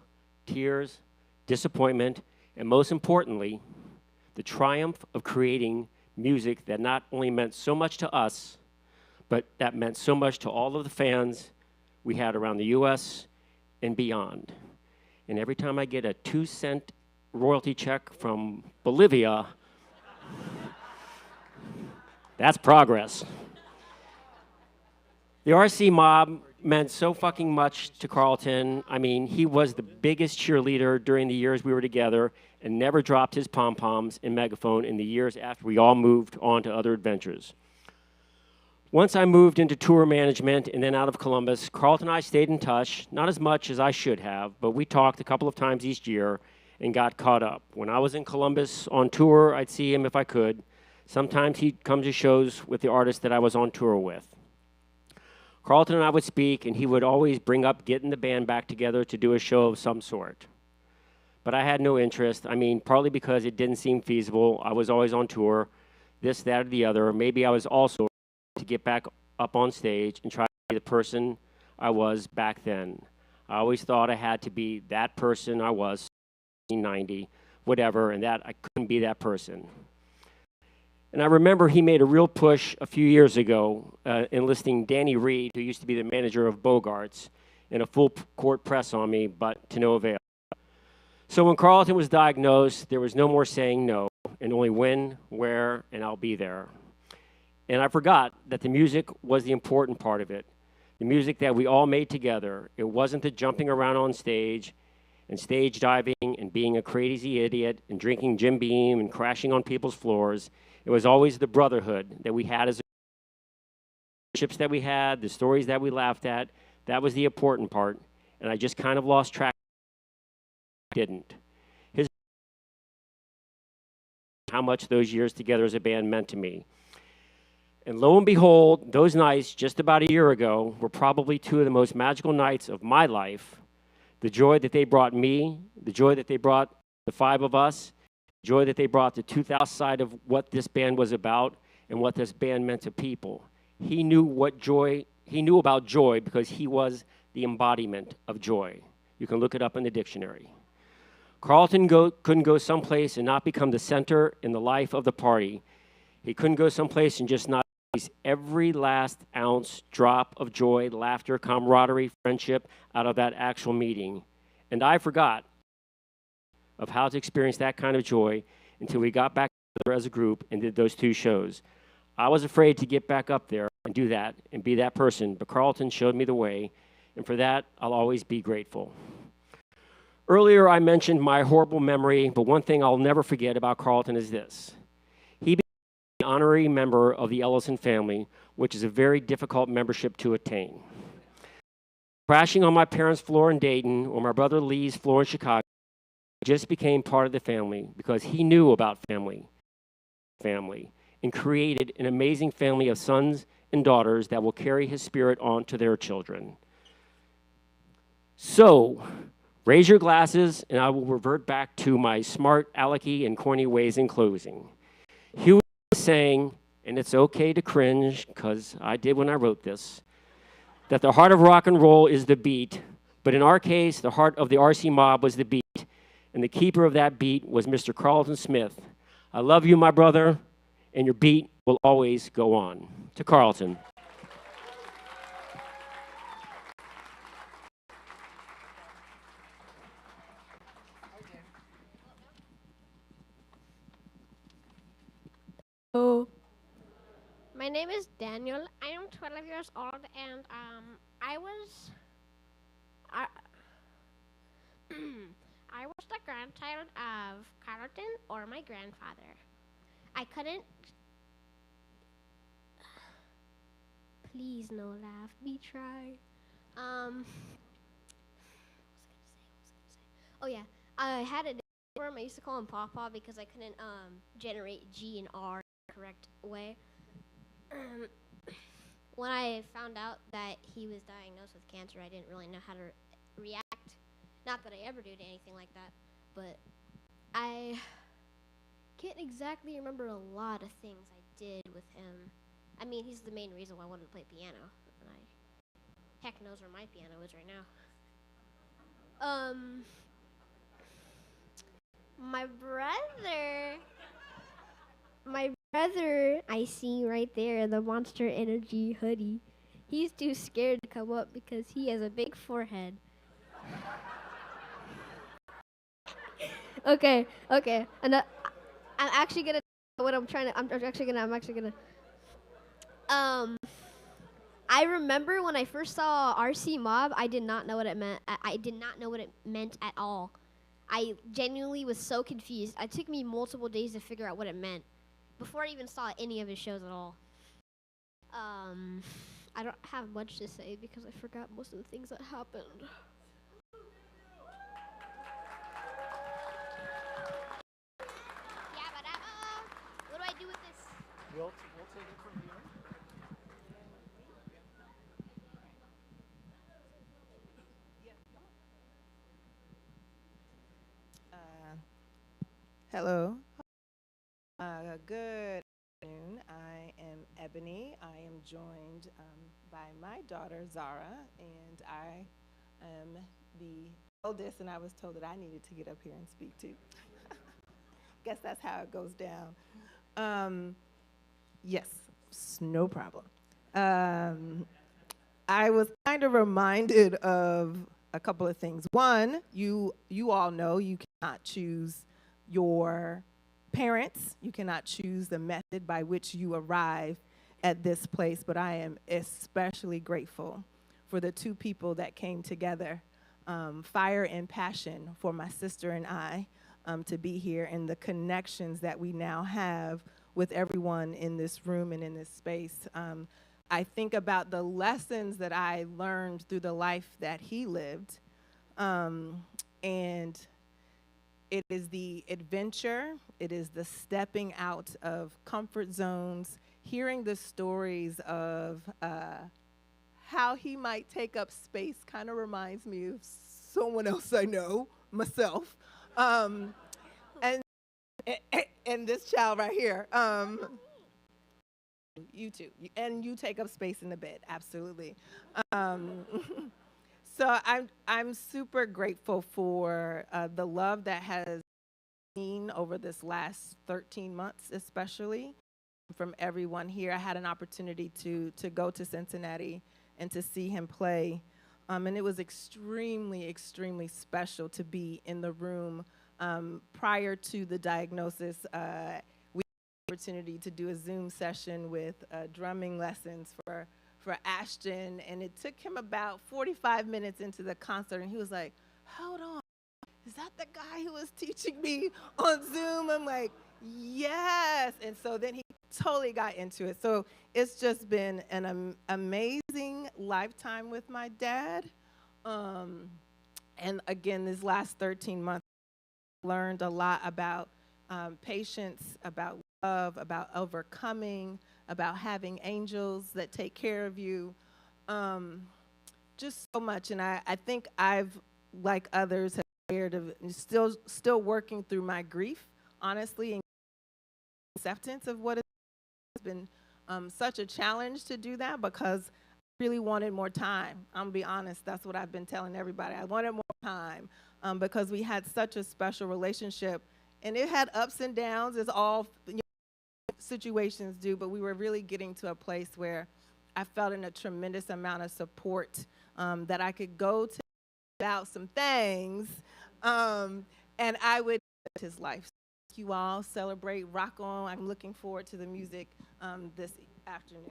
tears, disappointment, and most importantly, the triumph of creating music that not only meant so much to us, but that meant so much to all of the fans we had around the U.S. and beyond. And every time I get a 2-cent royalty check from Bolivia, That's progress. The RC mob meant so fucking much to Carlton. I mean, he was the biggest cheerleader during the years we were together and never dropped his pom-poms and megaphone in the years after we all moved on to other adventures. Once I moved into tour management and then out of Columbus, Carlton and I stayed in touch, not as much as I should have, but we talked a couple of times each year and got caught up. When I was in Columbus on tour, I'd see him if I could. Sometimes he'd come to shows with the artists that I was on tour with. Carlton and I would speak, and he would always bring up getting the band back together to do a show of some sort. But I had no interest. I mean, partly because it didn't seem feasible. I was always on tour, this, that, or the other. Maybe I was also to get back up on stage and try to be the person I was back then. I always thought I had to be that person I was, 90, whatever, and that I couldn't be that person. And I remember he made a real push a few years ago enlisting Danny Reed, who used to be the manager of Bogarts, in a full court press on me, but to no avail. So when Carlton was diagnosed, there was no more saying no, and only when, where, and I'll be there. And I forgot that the music was the important part of it, the music that we all made together. It wasn't the jumping around on stage and stage diving and being a crazy idiot and drinking Jim Beam and crashing on people's floors. It was always the brotherhood that we had as relationships that we had, the stories that we laughed at. That was the important part, and I just kind of lost track. Didn't. How much those years together as a band meant to me. And lo and behold, those nights just about a year ago were probably two of the most magical nights of my life. The joy that they brought me, the joy that they brought the five of us, the joy that they brought the 2000 side of what this band was about and what this band meant to people. He knew about joy because he was the embodiment of joy. You can look it up in the dictionary. Carlton couldn't go someplace and not become the center in the life of the party. He couldn't go someplace and just not squeeze every last ounce, drop of joy, laughter, camaraderie, friendship out of that actual meeting. And I forgot of how to experience that kind of joy until we got back together as a group and did those two shows. I was afraid to get back up there and do that and be that person, but Carlton showed me the way, and for that, I'll always be grateful. Earlier, I mentioned my horrible memory, but one thing I'll never forget about Carlton is this. He became an honorary member of the Ellison family, which is a very difficult membership to attain. Crashing on my parents' floor in Dayton or my brother Lee's floor in Chicago, I just became part of the family because he knew about family, and created an amazing family of sons and daughters that will carry his spirit on to their children. So, raise your glasses, and I will revert back to my smart, alecky, and corny ways in closing. He was saying, and it's okay to cringe, because I did when I wrote this, that the heart of rock and roll is the beat, but in our case, the heart of the RC mob was the beat, and the keeper of that beat was Mr. Carlton Smith. I love you, my brother, and your beat will always go on. To Carlton. Oh. My name is Daniel. I am 12 years old, and I was the grandchild of Carlton or my grandfather. I couldn't. Please, no laugh. We try. Oh yeah, I had a name. I used to call him Pawpaw because I couldn't generate G and R the correct way. When I found out that he was diagnosed with cancer, I didn't really know how to react. Not that I ever did anything like that, but I can't exactly remember a lot of things I did with him. I mean, he's the main reason why I wanted to play piano, and I heck knows where my piano is right now. My brother, I see right there, the Monster Energy hoodie. He's too scared to come up because he has a big forehead. Okay, and I'm actually gonna. What I'm trying to. I'm actually gonna. I remember when I first saw RC Mob, I did not know what it meant. I did not know what it meant at all. I genuinely was so confused. It took me multiple days to figure out what it meant before I even saw any of his shows at all. I don't have much to say because I forgot most of the things that happened. Yeah, but what do I do with this? We'll take it from here. Hello. Good afternoon. I am Ebony. I am joined by my daughter, Zara, and I am the eldest, and I was told that I needed to get up here and speak too. Guess that's how it goes down. Yes, no problem. I was kind of reminded of a couple of things. One, you all know you cannot choose your parents. You cannot choose the method by which you arrive at this place, but I am especially grateful for the two people that came together, fire and passion for my sister and I to be here, and the connections that we now have with everyone in this room and in this space. I think about the lessons that I learned through the life that he lived, and it is the adventure, it is the stepping out of comfort zones, hearing the stories of how he might take up space kind of reminds me of someone else I know, myself. And this child right here. You too. And you take up space in the bed, absolutely. So I'm super grateful for the love that has been over this last 13 months, especially from everyone here. I had an opportunity to go to Cincinnati and to see him play, and it was extremely, extremely special to be in the room prior to the diagnosis. We had the opportunity to do a Zoom session with drumming lessons for Ashton, and it took him about 45 minutes into the concert, and he was like, hold on, is that the guy who was teaching me on Zoom? I'm like, yes. And so then he totally got into it. So it's just been an amazing lifetime with my dad. And again, this last 13 months, I learned a lot about patience, about love, about overcoming, about having angels that take care of you, just so much. And I think I've, like others, have shared of still working through my grief, honestly, and acceptance of what has been such a challenge to do that, because I really wanted more time. I'm gonna be honest, that's what I've been telling everybody. I wanted more time because we had such a special relationship, and it had ups and downs, as all situations do, but we were really getting to a place where I felt in a tremendous amount of support that I could go to about some things, and I would his life. Thank you all. Celebrate, rock on. I'm looking forward to the music this afternoon.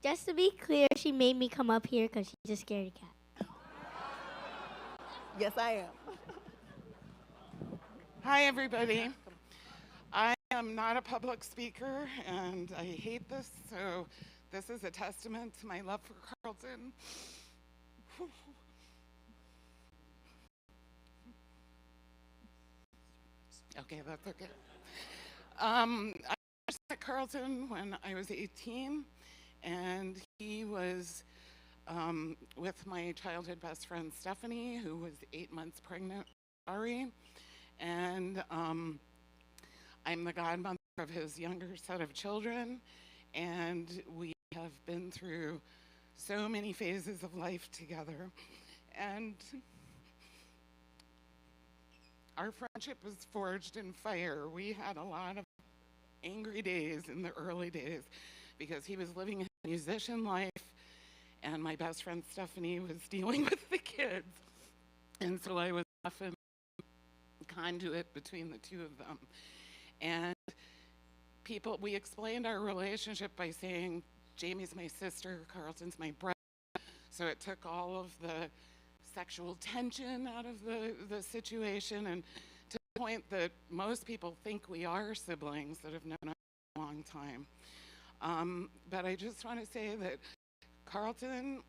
Just to be clear, she made me come up here because she's a scaredy cat. Yes, I am. Hi, everybody. I am not a public speaker, and I hate this, so this is a testament to my love for Carlton. Okay, that's okay. I first met Carlton when I was 18, and he was with my childhood best friend Stephanie, who was 8 months pregnant with Ari, and I'm the godmother of his younger set of children, and we have been through so many phases of life together, and our friendship was forged in fire. We had a lot of angry days in the early days because he was living a musician life, and my best friend Stephanie was dealing with the kids. And so I was often conduit between the two of them. And we explained our relationship by saying, Jamie's my sister, Carlton's my brother. So it took all of the sexual tension out of the situation, and to the point that most people think we are siblings that have known us for a long time. But I just want to say that Carlton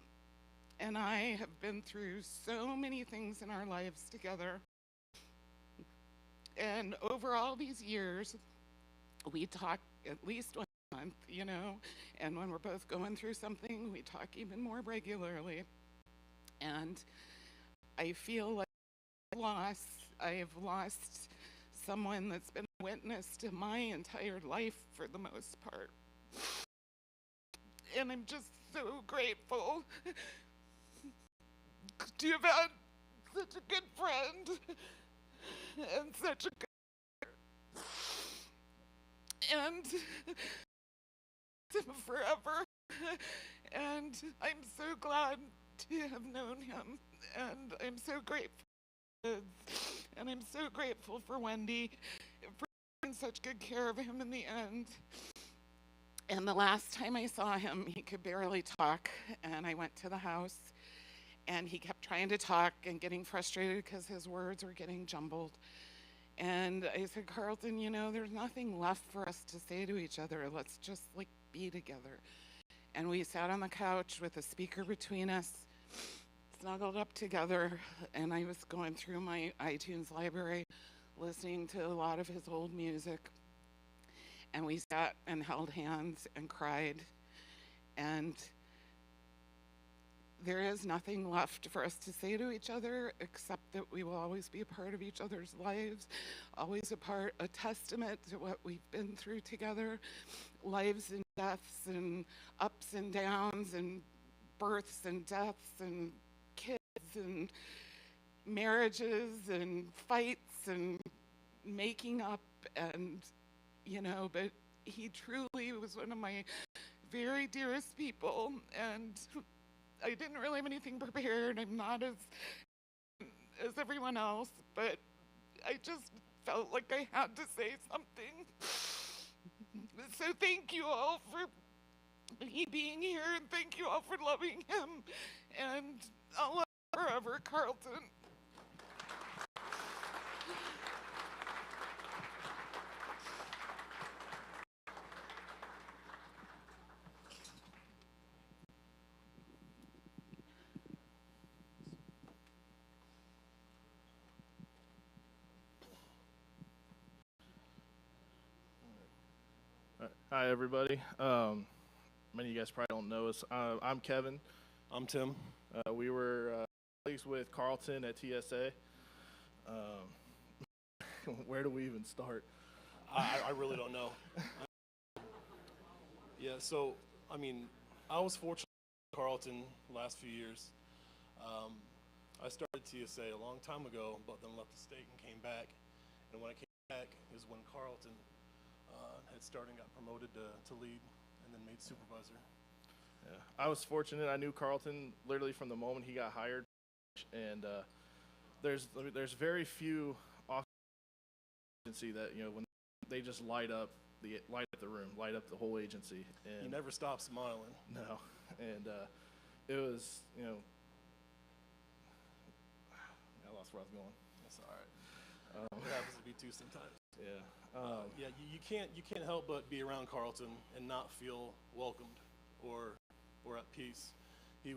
and I have been through so many things in our lives together. And over all these years, we talk at least once a month, you know, and when we're both going through something, we talk even more regularly. And I feel like I have lost someone that's been a witness to my entire life for the most part. And I'm just so grateful to have had such a good friend and such a good and forever. And I'm so glad to have known him, and I'm so grateful for his kids, and I'm so grateful for Wendy for taking such good care of him in the end. And the last time I saw him, he could barely talk, and I went to the house, and he kept trying to talk and getting frustrated because his words were getting jumbled. And I said, Carlton, you know, there's nothing left for us to say to each other. Let's just, like, be together. And we sat on the couch with a speaker between us, snuggled up together, and I was going through my iTunes library, listening to a lot of his old music. And we sat and held hands and cried. And there is nothing left for us to say to each other except that we will always be a part of each other's lives, always a testament to what we've been through together, lives and deaths and ups and downs and births and deaths and kids and marriages and fights and making up, and you know, but he truly was one of my very dearest people, and I didn't really have anything prepared. I'm not as everyone else, but I just felt like I had to say something. So thank you all for me being here, and thank you all for loving him, and I'll love you forever, Carlton. Hi, everybody. Many of you guys probably don't know us. I'm Kevin. I'm Tim. We were colleagues with Carlton at TSA. Where do we even start? I really don't know. Yeah, so, I mean, I was fortunate with Carlton the last few years. I started TSA a long time ago, but then left the state and came back. And when I came back is when Carlton had started and got promoted to lead and then made supervisor. Yeah, I was fortunate. I knew Carlton literally from the moment he got hired, and there's very few agency that, you know, when they just light up the room, light up the whole agency. And he never stopped smiling. No, and it was, you know, I lost where I was going. That's all right. It happens to be too sometimes. Yeah. Yeah, you can't help but be around Carlton and not feel welcomed or at peace. He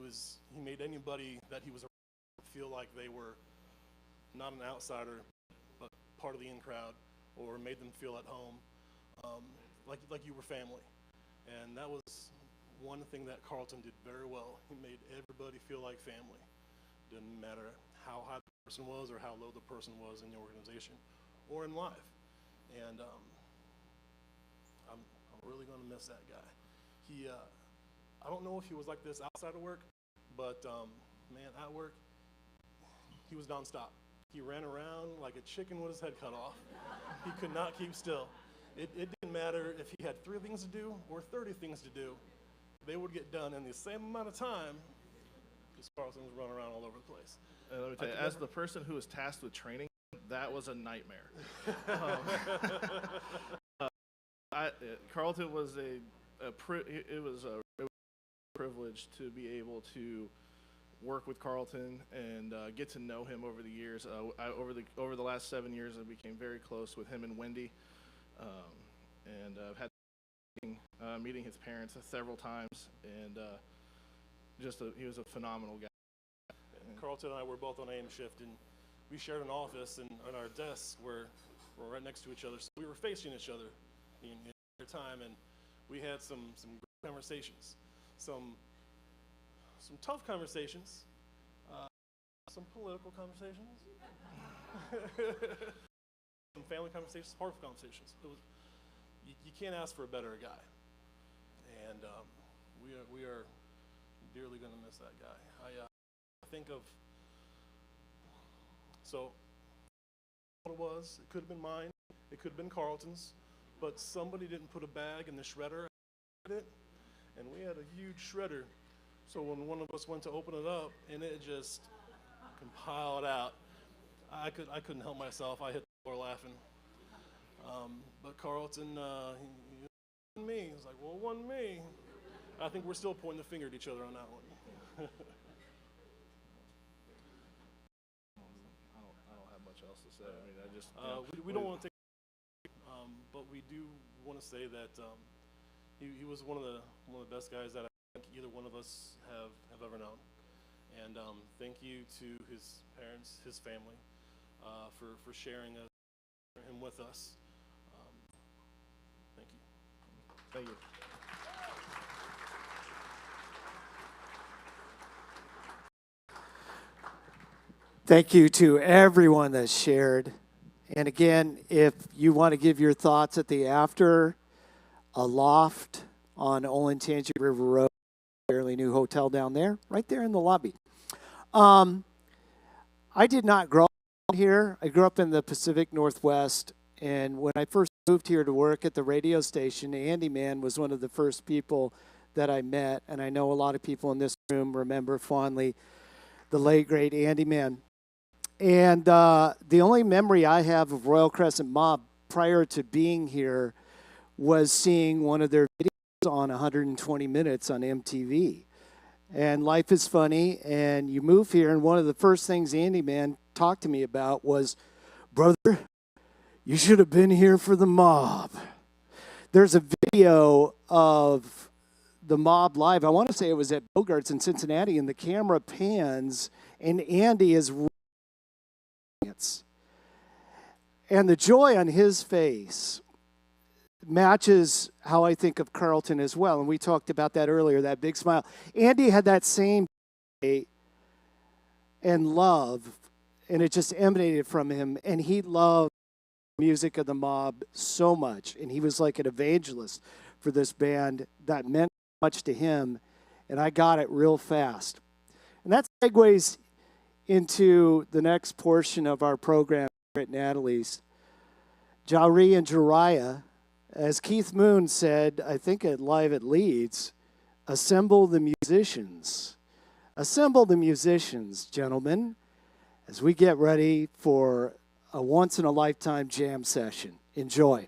made anybody that he was around feel like they were not an outsider, but part of the in crowd, or made them feel at home, like you were family. And that was one thing that Carlton did very well. He made everybody feel like family. Didn't matter how high the person was or how low the person was in the organization or in life. And I'm really going to miss that guy. I don't know if he was like this outside of work, but man, at work, he was nonstop. He ran around like a chicken with his head cut off. He could not keep still. It didn't matter if he had 3 things to do or 30 things to do. They would get done in the same amount of time because Carlton was running around all over the place. Let me tell you, as the person who was tasked with training, that was a nightmare. Carlton was it was a privilege to be able to work with Carlton and get to know him over the years. Over the last 7 years, I became very close with him and Wendy, and I've had meeting his parents several times, and he was a phenomenal guy. And Carlton and I were both on AM shift, and we shared an office, and on our desks were right next to each other. So we were facing each other in time, and we had some great conversations, some tough conversations, some political conversations, some family conversations, hard conversations. You can't ask for a better guy, and we are dearly going to miss that guy. I think of what it was. It could have been mine. It could have been Carlton's, but somebody didn't put a bag in the shredder, and we had a huge shredder. So when one of us went to open it up, and it just compiled out, I couldn't help myself. I hit the floor laughing. But Carlton, he won me. He's like, well, it wasn't me. I think we're still pointing the finger at each other on that one. I don't have much else to say. I mean, we don't want to take, but we do want to say that he was one of the best guys that I think either one of us have ever known. And thank you to his parents, his family, for sharing him with us. Thank you. Thank you. Thank you to everyone that shared. And again, if you want to give your thoughts at the after, a loft on Olentangy River Road, fairly new hotel down there, right there in the lobby. I did not grow up here. I grew up in the Pacific Northwest, and when I first moved here to work at the radio station, Andy Mann was one of the first people that I met, and I know a lot of people in this room remember fondly the late, great Andy Mann. And the only memory I have of Royal Crescent Mob prior to being here was seeing one of their videos on 120 Minutes on MTV. And life is funny, and you move here, and one of the first things Andy Mann talked to me about was, brother, you should have been here for the mob. There's a video of the mob live. I want to say it was at Bogart's in Cincinnati, and the camera pans, and Andy is and the joy on his face matches how I think of Carlton as well. And we talked about that earlier, that big smile. Andy had that same joy and love, and it just emanated from him. And he loved the music of the mob so much. And he was like an evangelist for this band that meant much to him. And I got it real fast. And that segues into the next portion of our program here at Natalie's. Jari and Jariah, as Keith Moon said, I think at Live at Leeds, assemble the musicians. Assemble the musicians, gentlemen, as we get ready for a once-in-a-lifetime jam session. Enjoy.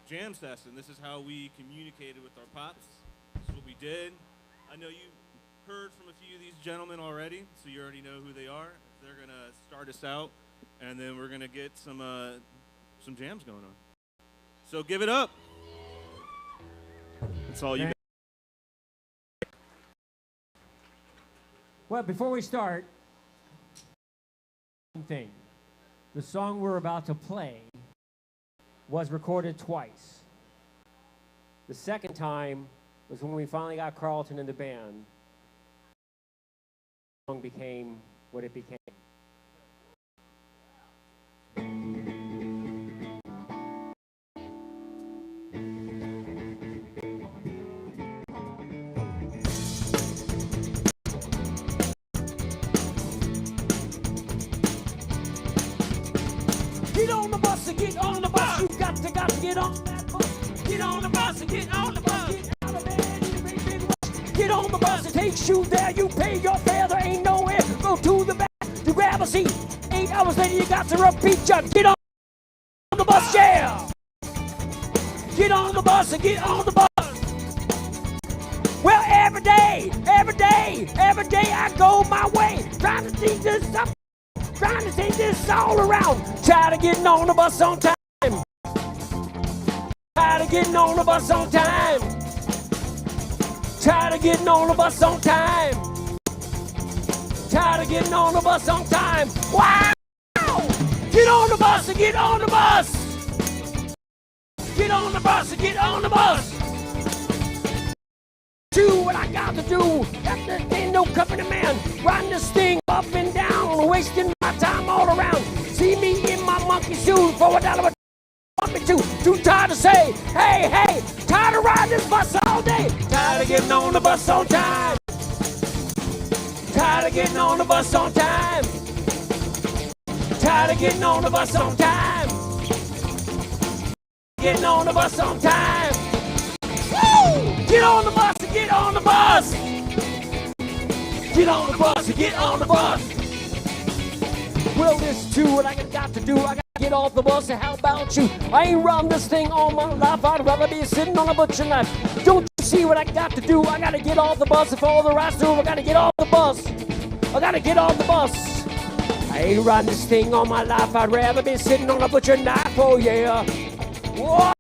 jam session. This is how we communicated with our pops. This is what we did. I know you heard from a few of these gentlemen already, so you already know who they are. They're going to start us out, and then we're going to get some jams going on. So give it up. That's all you got. Well, before we start, one thing. The song we're about to play was recorded twice. The second time was when we finally got Carlton in the band. The song became what it became. Get on the bus, you got to get on that bus. takes you there. You pay your fare, there ain't nowhere. Go to the back, you grab a seat. 8 hours later, you got to repeat your get on the bus, yeah. Get on the bus and get on the bus. Well, every day, I go my way, trying to see this stuff, trying to see this all around. Tired of getting on the bus on time. Tired of getting on the bus on time. Tired of getting on the bus on time. Tired of getting on the bus on time. Wow! Get on the bus and get on the bus. Get on the bus and get on the bus. Do what I got to do. Got to be no company man. Riding this thing up and down, wasting my time all around. See me in my monkey shoes for $1. Want me too tired to say, hey, hey. Tired of riding this bus all day. Tired of getting on the bus on time. Tired of getting on the bus on time. Tired of getting on the bus on time. Getting on the bus on time. Woo! Get on the bus and get on the bus. Get on the bus and get on the bus. Well, this is what I got to do. I got to get off the bus, and how about you? I ain't run this thing all my life. I'd rather be sitting on a butcher knife. Don't you see what I got to do? I got to get off the bus and follow the right through. I got to get off the bus. I got to get off the bus. I ain't riding this thing all my life. I'd rather be sitting on a butcher knife. Oh, yeah. Whoa!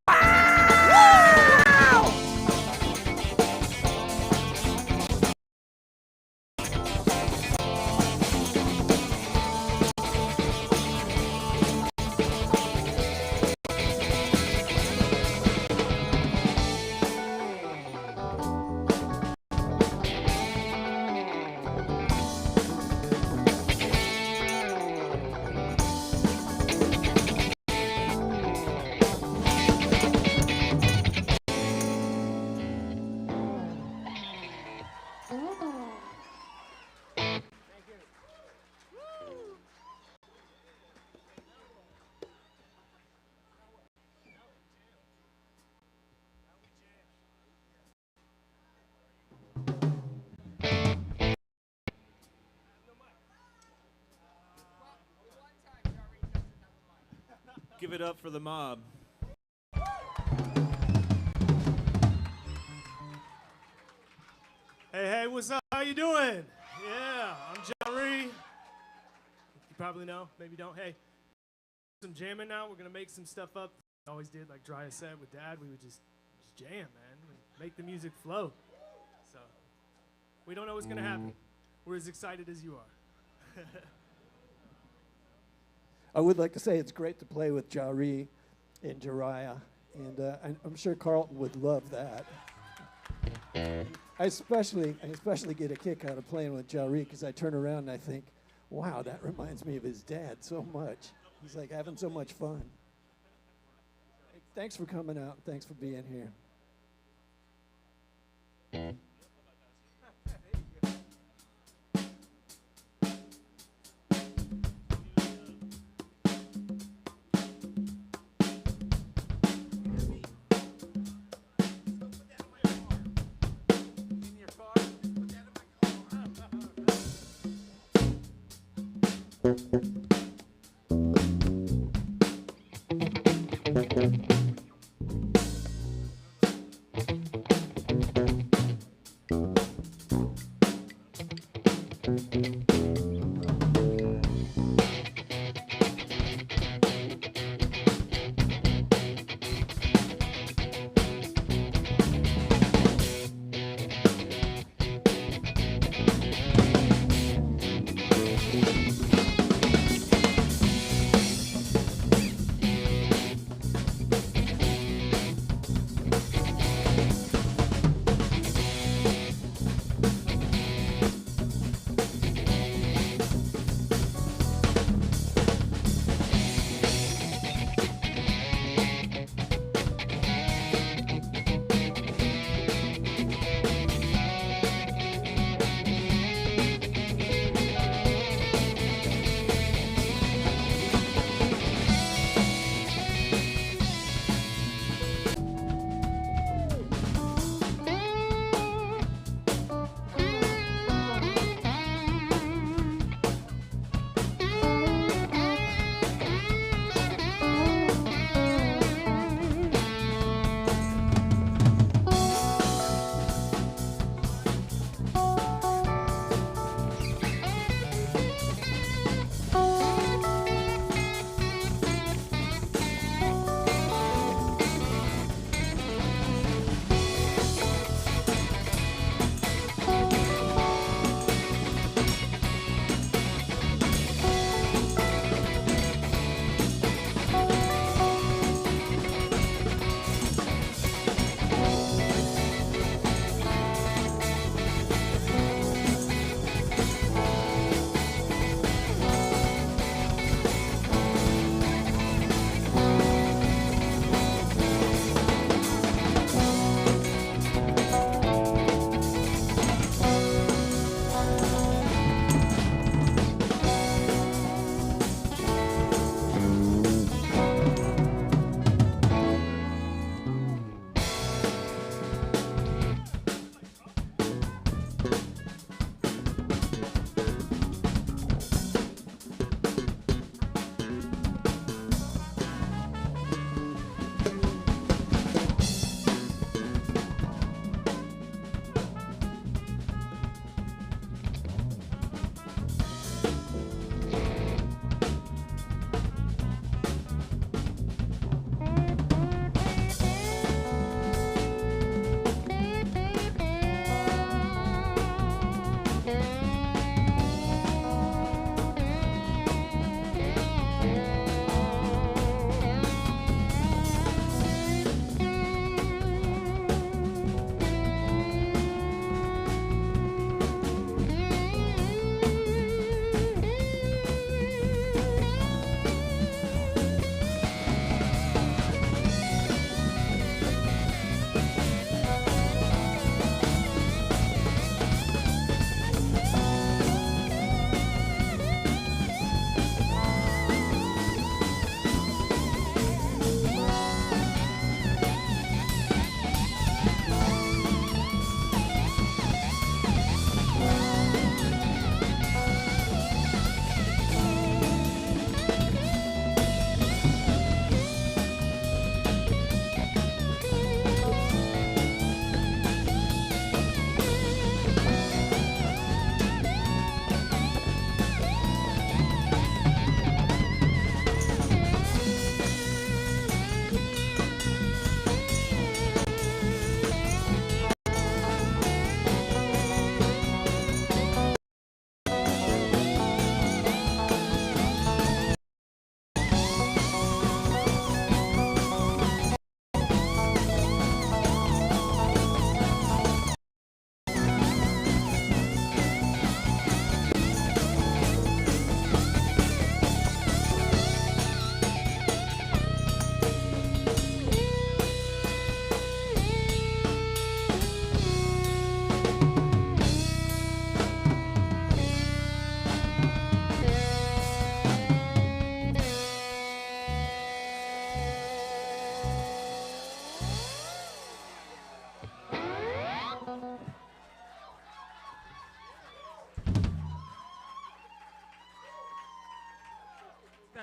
Give it up for the mob. Hey, what's up? How you doing? Yeah, I'm Jerry. You probably know, maybe don't. Hey, some jamming now. We're gonna make some stuff up. We always did, like Dry said with Dad. We would just jam, man. Make the music flow. So we don't know what's gonna happen. We're as excited as you are. I would like to say it's great to play with Jari and Jariah, and I'm sure Carlton would love that. I especially get a kick out of playing with Jari because I turn around and I think, wow, that reminds me of his dad so much. He's like having so much fun. Hey, thanks for coming out. Thanks for being here.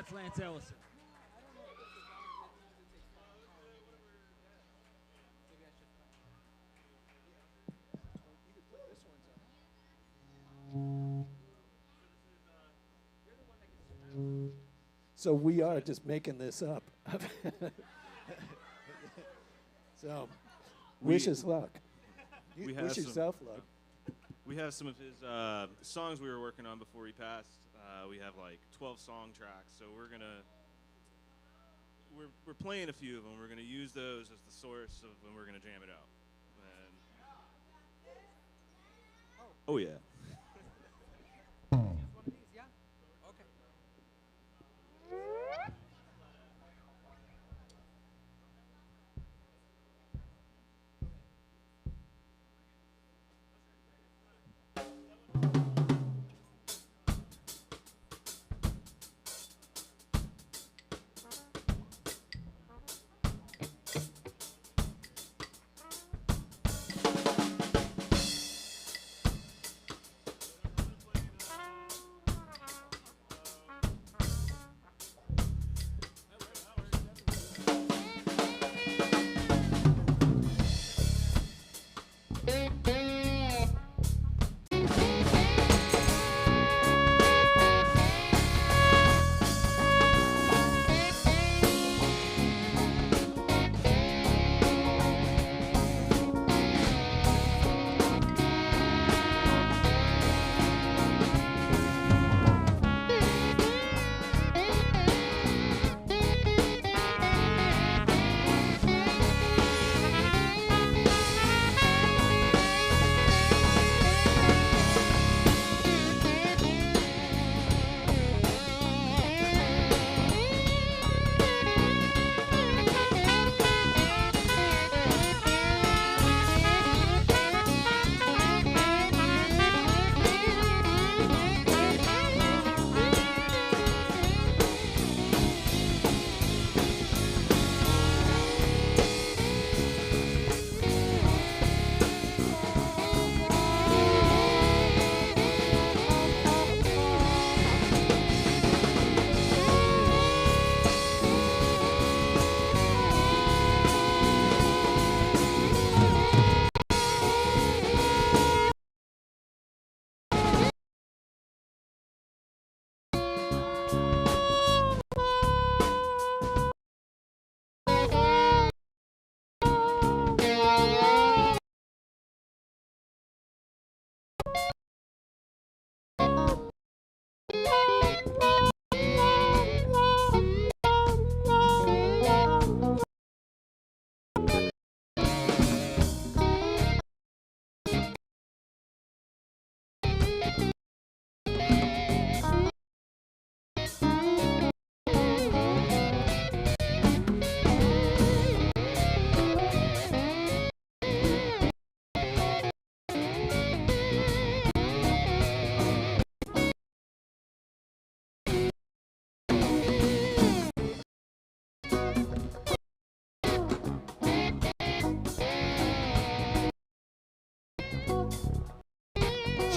That's Lance Ellison. So we are just making this up. So, wish us luck. We You have wish some- yourself luck. We have some of his songs we were working on before he passed. We have like 12 song tracks, so we're playing a few of them. We're gonna use those as the source of when we're gonna jam it out. And oh yeah.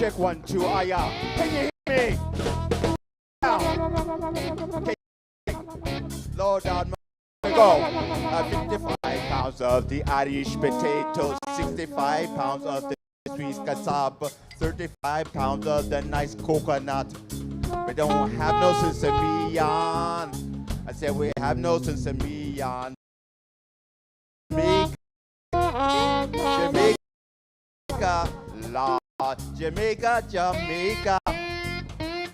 Check 1, 2, yeah. Can you hear me? Low down, go. 55 pounds of the Irish potato, 65 pounds of the sweet cassava, 35 pounds of the nice coconut. We don't have no sesame on. I said we have no sesame on. Jamaica, Lord. Jamaica, Jamaica,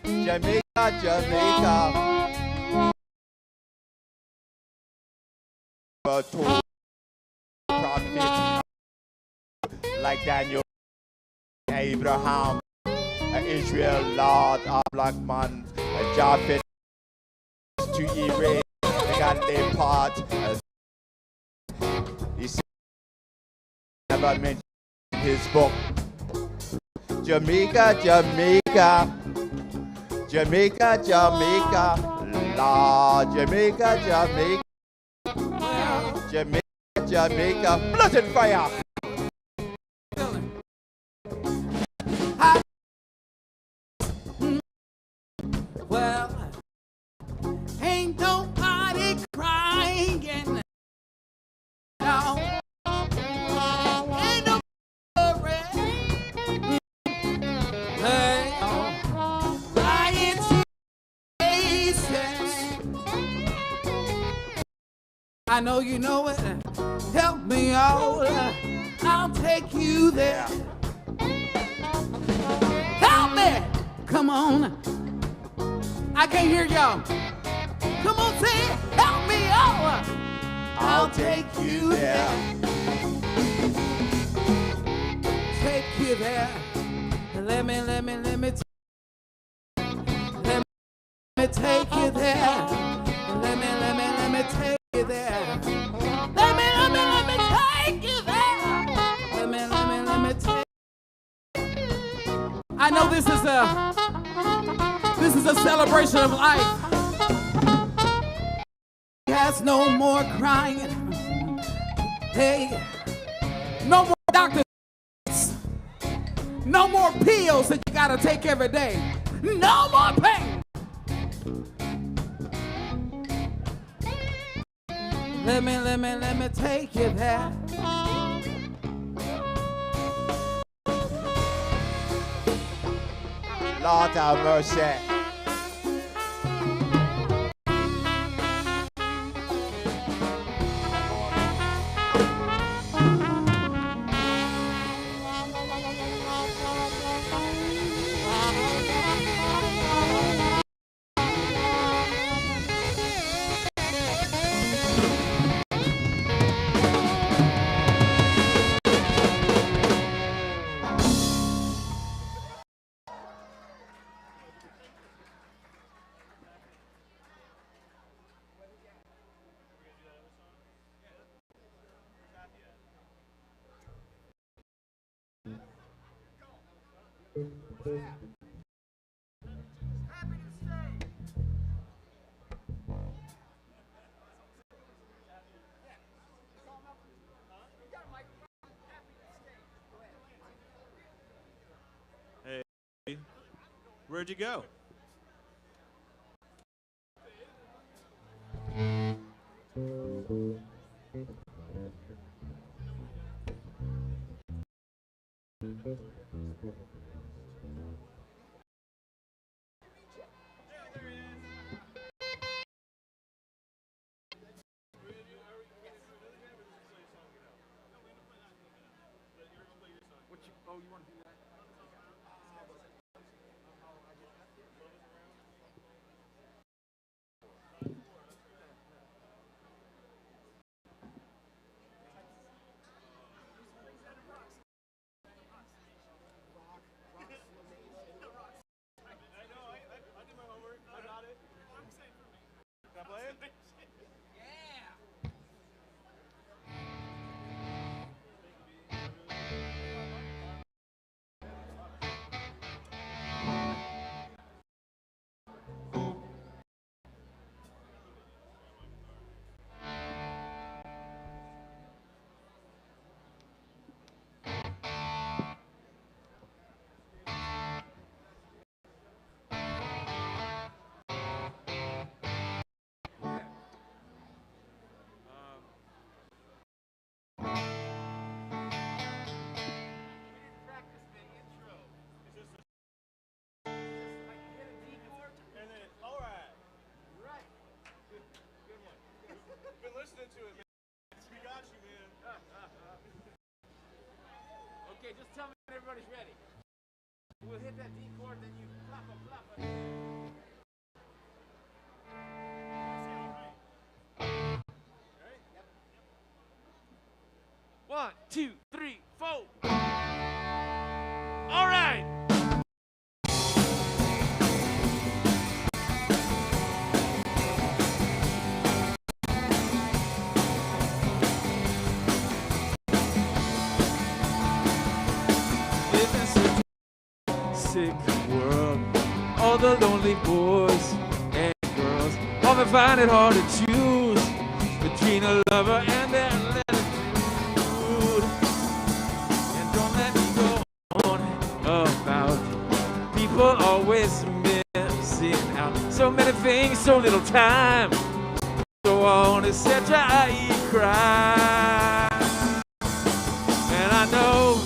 Jamaica, Jamaica. Two prophets like Daniel, Abraham, Israel, Lord, a black man, Japheth to erase. They got their part. He said, never mentioned his book. Jamaica, Jamaica, Jamaica, Jamaica, Lord, Jamaica, Jamaica, Jamaica, Jamaica, blood and fire. Well, ain't I know you know it. Help me out. I'll take you there. Help me. Come on. I can't hear y'all. Come on, say it. Help me out. I'll take you there. Take you there. Let me take you there. Let me take you there. Let me take you there. Let me take. I know this is a celebration of life. There's no more crying. Hey, no more doctors. No more pills that you gotta take every day. No more pain. Let me take you there. Lord have mercy. Hey, where'd you go? Okay, just tell me when everybody's ready. We'll hit that D chord, then you flop. 1, 2, 3, 4. All right. Sick world, all the lonely boys and girls often find it hard to choose between a lover and their attitude. And don't let me go on about people always missing out. So many things, so little time. So on, etc. I cry, and I know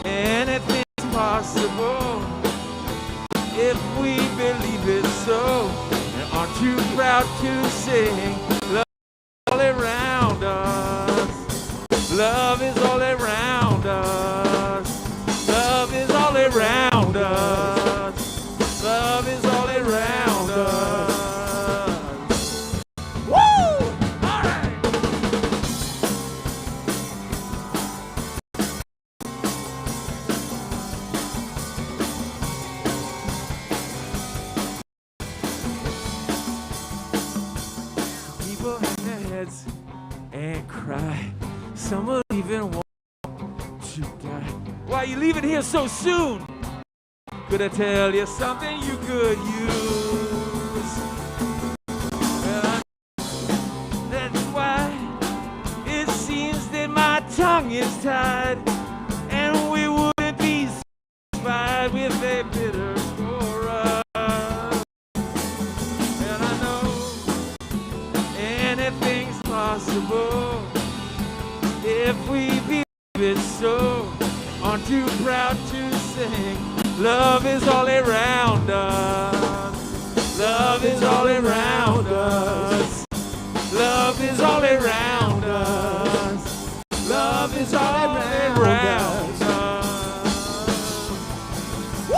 anything possible if we believe it so, and aren't too proud to sing love all around. us. Love is all around us. Woo! All right. People hang their heads and cry. Some will even want to die. Why you leaving here so soon? Could I tell you something you could use? Well, that's why it seems that my tongue is tied, and we wouldn't be satisfied with a bitter chorus. And I know anything's possible if we believe it so. Aren't too proud to sing. Love is all around us. Love is all around us. Love is all around us. Love is all around us. Woo!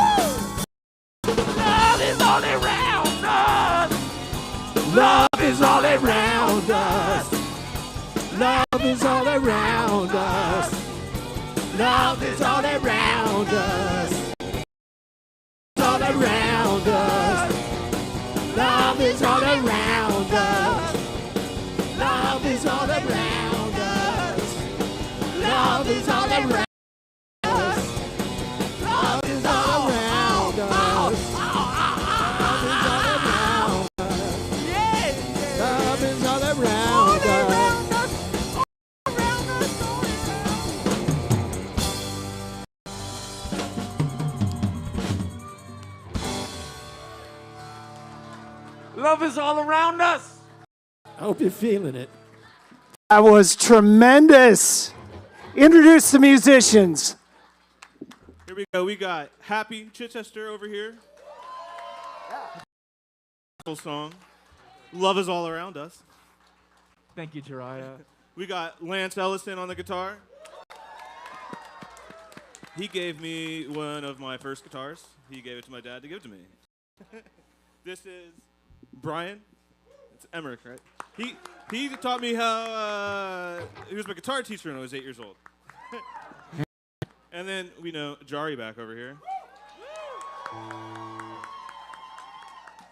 Love is all around us. Love is all around us. Love is all around us. Love is all around us. All around us. Love is all around us. Love is all around us. Love is all around us. Love is all around us. Love is all around us. Yeah. Love is all around us. Love is all around us. I hope you're feeling it. That was tremendous. Introduce the musicians. Here we go. We got Happy Chichester over here. Full song. Love is all around us. Thank you, Jariah. We got Lance Ellison on the guitar. He gave me one of my first guitars. He gave it to my dad to give to me. This is Brian. It's Emmerich, right? He taught me how, he was my guitar teacher when I was 8 years old. And then we know Jari back over here.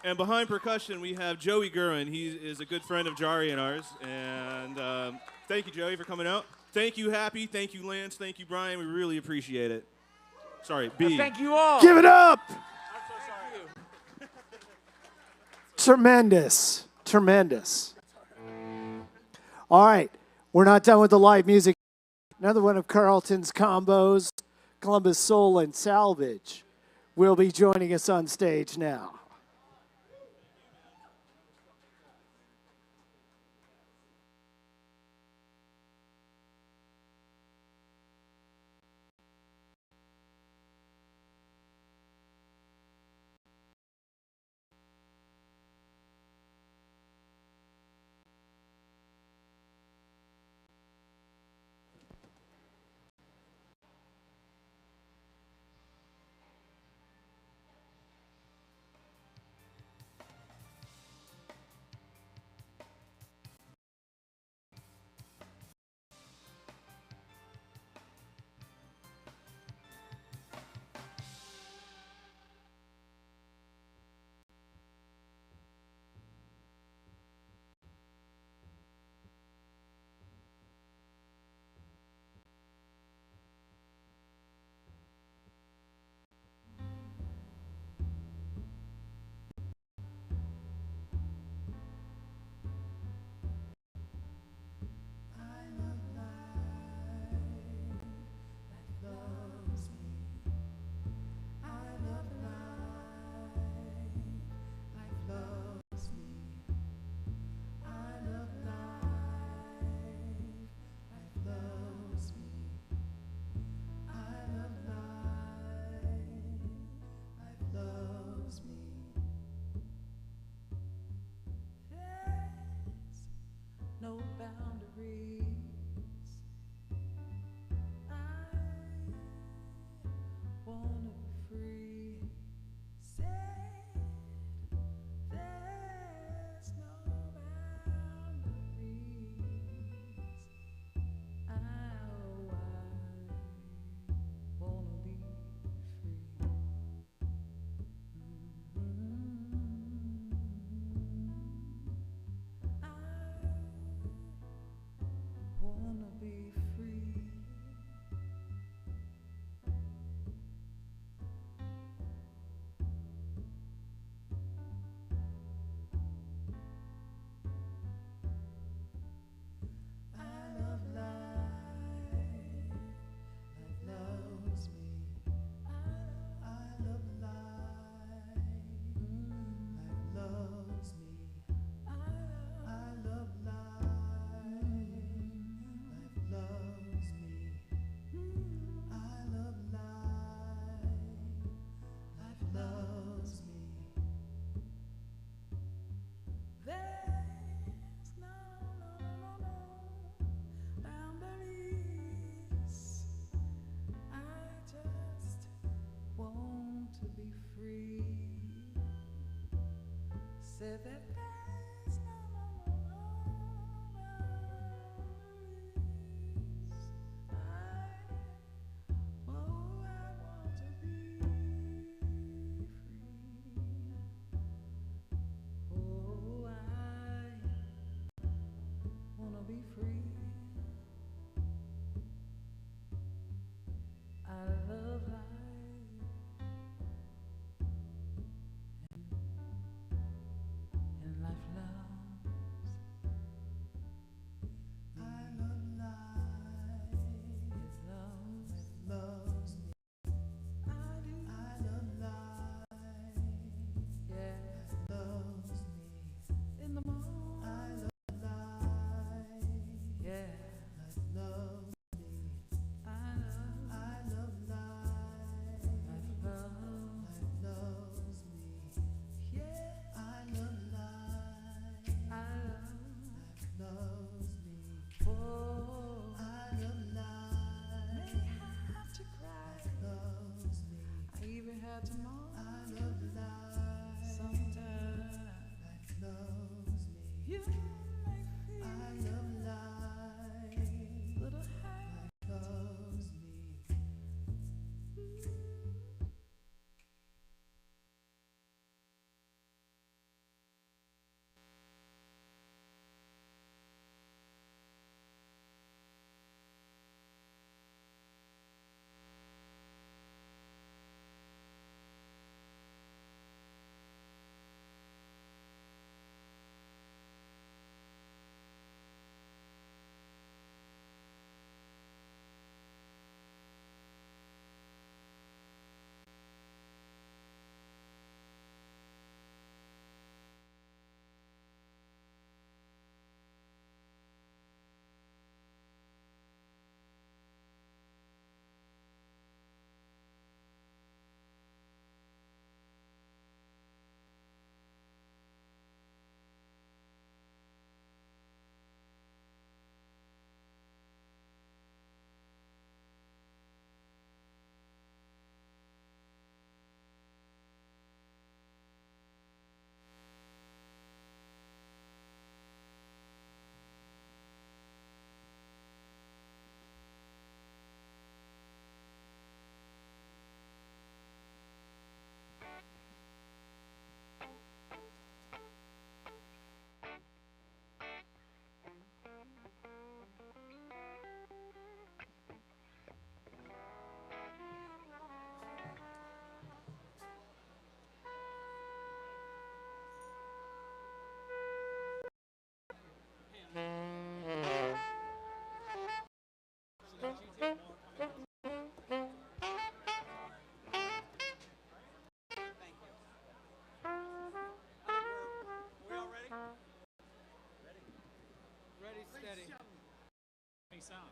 And behind percussion, we have Joey Gurin. He is a good friend of Jari and ours. And thank you, Joey, for coming out. Thank you, Happy. Thank you, Lance. Thank you, Brian. We really appreciate it. Sorry, B. Thank you all. Give it up. I'm so sorry. Tremendous. Tremendous. All right. We're not done with the live music. Another one of Carlton's combos, Columbus Soul and Salvage, will be joining us on stage now. Said that there's no I want to be free. Oh, I wanna be free. I love life and life loves. I love life. It loves me. I do. I love life. Yeah. Life loves me. In the morning. I love life. Yeah. Life loves me. I love life. Life loves me. Yeah. I love life. Life loves me. Oh, I love life. May have to cry. Life loves me. I even had to mourn. I love life. Sometimes life loves me. You make feel. I love life. Little life loves me.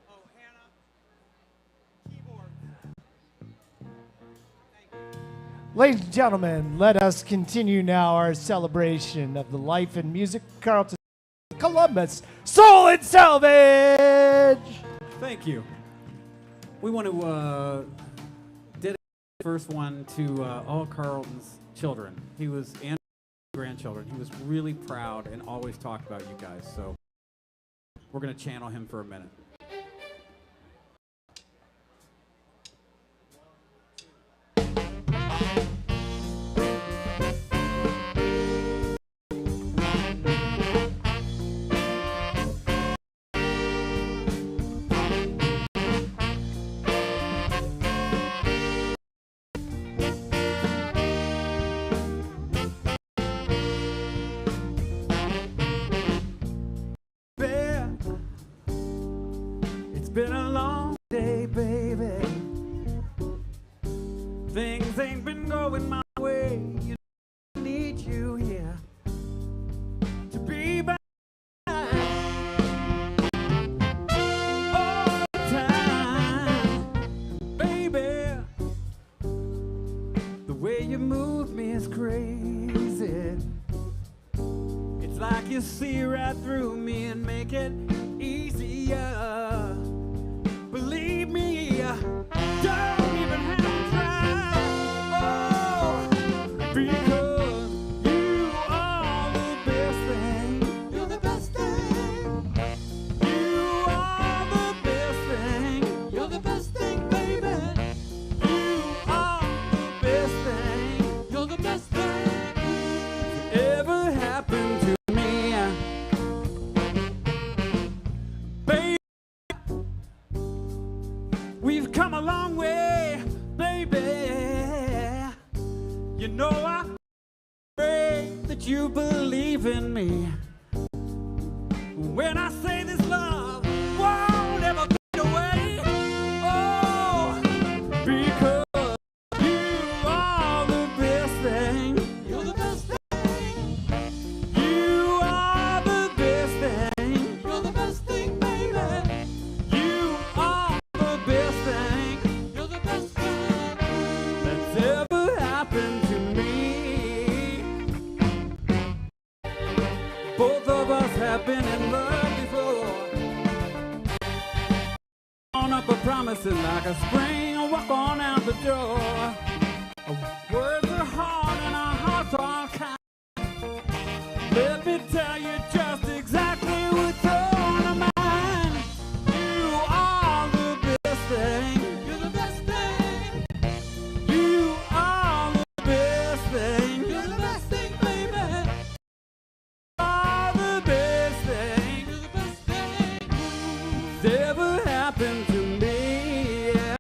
Oh, Hannah, keyboard. Ladies and gentlemen, let us continue now our celebration of the life and music of Carlton, Columbus, Soul and Salvage! Thank you. We want to dedicate the first one to all Carlton's children. He was and grandchildren. He was really proud and always talked about you guys. So we're going to channel him for a minute. It's been a long day, baby. Things ain't been going my way. You know I need you here to be by all the time, baby. The way you move me is crazy. It's like you see right through me and make it easier. Believe me, don't even have to try. Oh, because you are Won't you believe in me when I say this love won't ever fade away? Oh, because you are the best thing. You're the best thing. You are the best thing. You're the best thing, baby. You are the best thing. You're the best thing that's ever happened to me. Both of us have been in love before. On up a promising like a spring, walk on out the door. Words are hard and our hearts are kind. Let me tell you just exactly what's on my mind. You are the best thing. You're the best thing. You are the best thing. You're the best thing, baby. You are the best thing. You're the best thing that's ever happened to me. Yeah.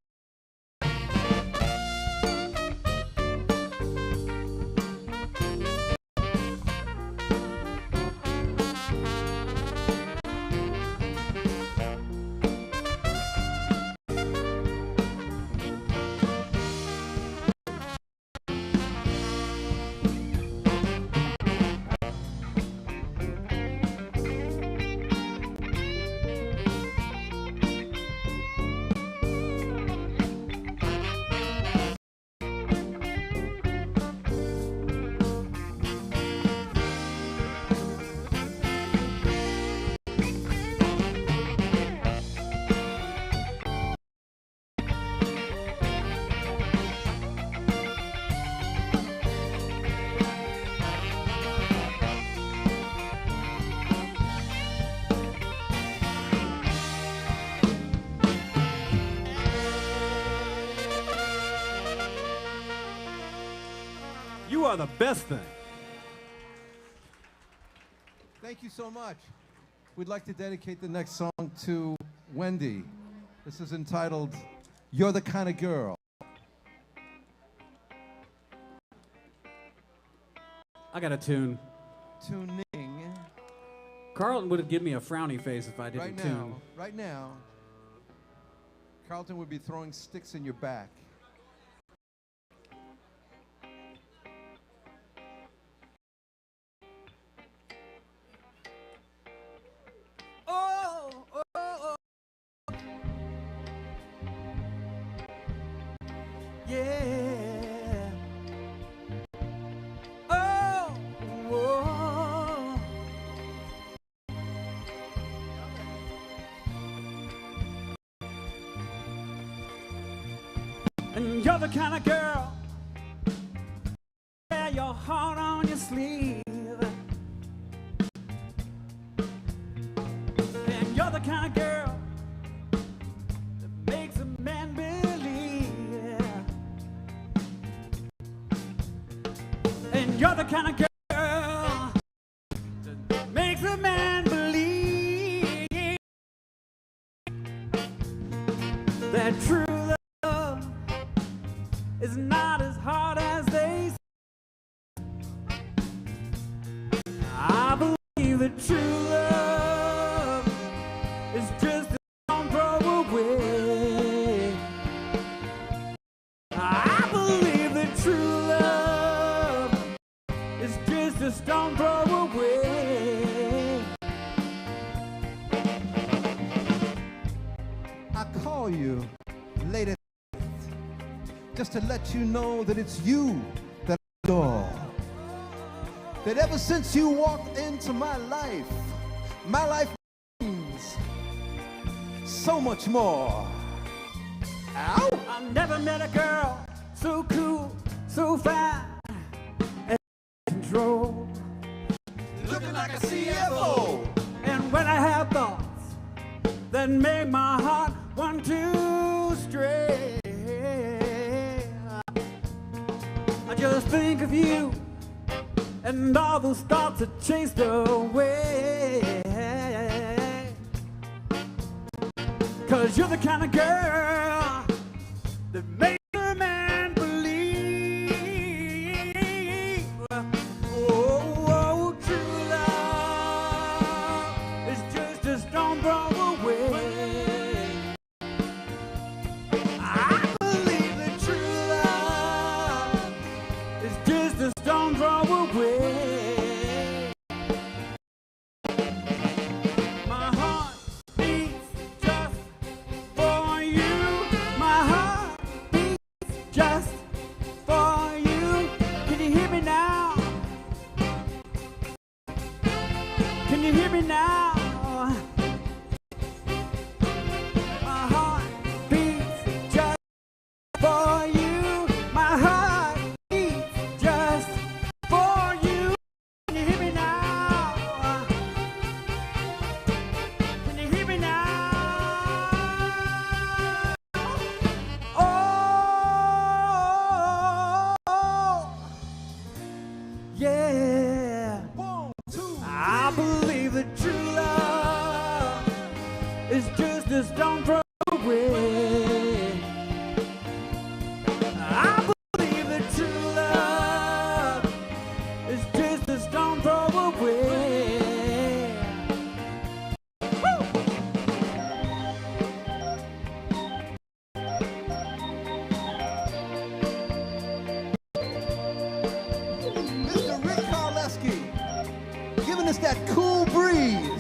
You are the best thing. Thank you so much. We'd like to dedicate the next song to Wendy. This is entitled, You're the Kind of Girl. I got a tune. Tuning. Carlton would have given me a frowny face if I didn't tune. Right now, Carlton would be throwing sticks in your back. Oh, oh, oh. Yeah. Oh, oh. And you're the kind of girl, wear your heart on your sleeve. And you're the kind of girl that makes a man believe. And you're the kind of girl that makes a man believe that true love is not as hard as they say. I believe that true love is just a stone throw away. I believe that true love is just a stone throw away. I call you late at night just to let you know that it's you that I adore. That ever since you walked into my life means so much more. Ow! I never met a girl so cool, so fine, and control. Looking like a CFO. And when I have thoughts that make my heart want to stray, I just think of you, and all those thoughts are chased away. 'Cause you're the kind of girl that makes a man believe. Oh, oh, me now? My heart beats just for you. My heart beats just for you. Can you hear me now? Can you hear me now? Yeah. 1, 2, I believe that true love is just a stone throw away. I believe that true love is just a stone throw away. Mr. Rick Karleski, giving us that cool breeze.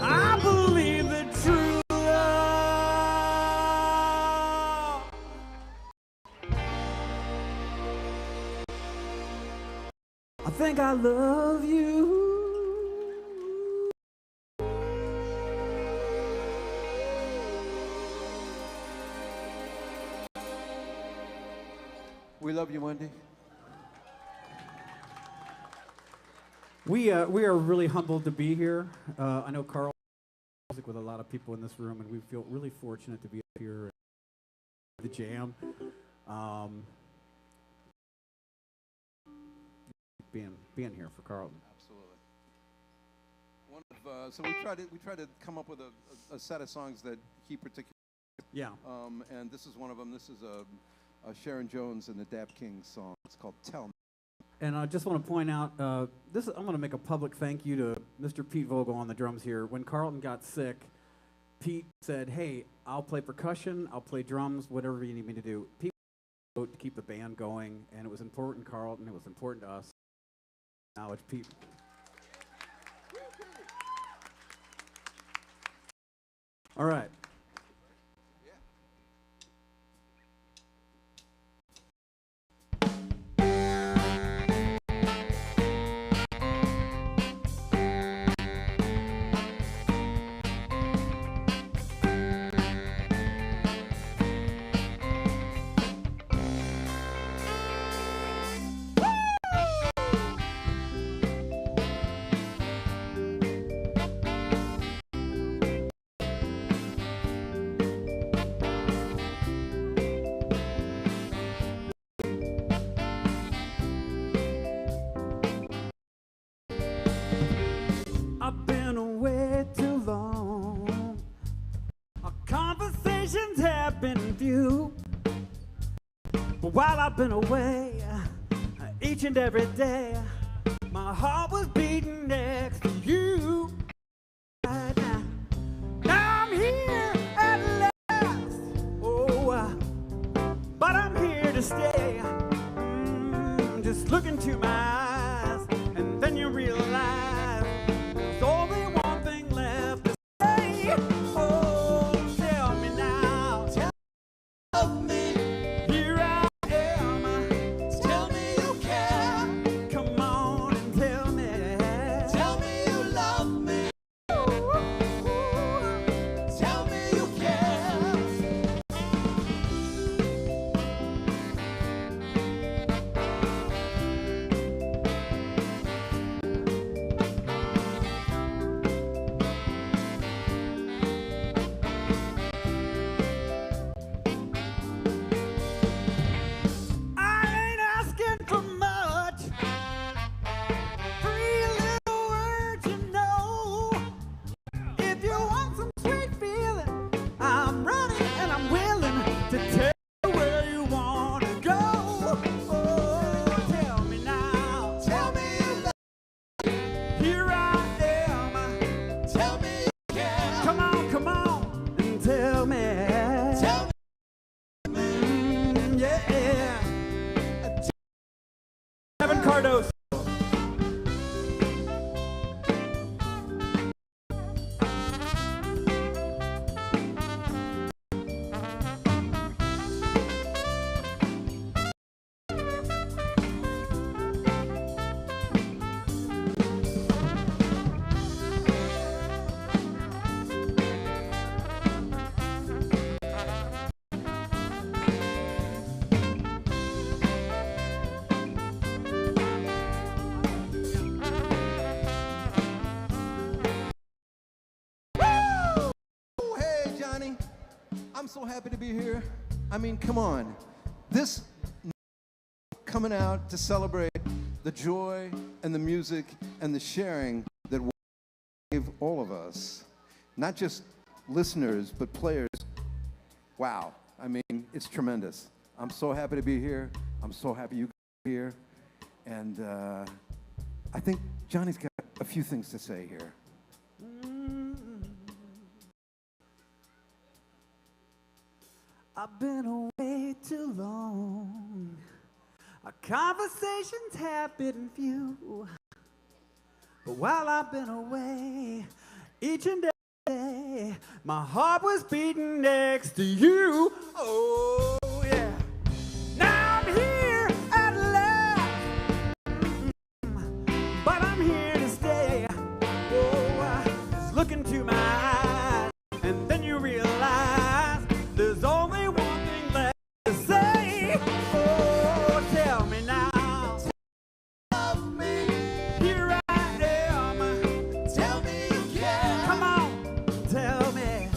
I believe that true love. I think I love you. We love you, Wendy. We are really humbled to be here. I know Carl music with a lot of people in this room, and we feel really fortunate to be up here at the Jam. Being here for Carlton. Absolutely. So we try to come up with a set of songs that he particularly. Yeah. And this is one of them. This is a Sharon Jones and the Dap Kings song. It's called "Tell Me." And I just want to point out, I'm going to make a public thank you to Mr. Pete Vogel on the drums here. When Carlton got sick, Pete said, hey, I'll play percussion, I'll play drums, whatever you need me to do. Pete wrote to keep the band going, and it was important to Carlton, it was important to us. Now it's Pete. All right. I've been away too long. Our conversations have been few. But while I've been away, each and every day, my heart was beating next to you. Right now, now I'm here at last. Oh, but I'm here to stay. Just look into my eyes, and then you realize there's only one thing left to say. Oh, tell me now. Tell me. Here I am. Tell me you care. Come on and tell me. Tell me I'm so happy to be here. I mean, come on. This coming out to celebrate the joy and the music and the sharing that gave all of us, not just listeners, but players. Wow. I mean, it's tremendous. I'm so happy to be here. I'm so happy you guys are here. And I think Johnny's got a few things to say here. I've been away too long. Our conversations have been few. But while I've been away, each and every day, my heart was beating next to you. Oh, yeah. Now I'm here at last. But I'm here to stay. Oh, just look into my eyes, and then you realize there's only one thing left to say. Oh, tell me now. Love me. Here I am. Tell me you care. Come on, tell me.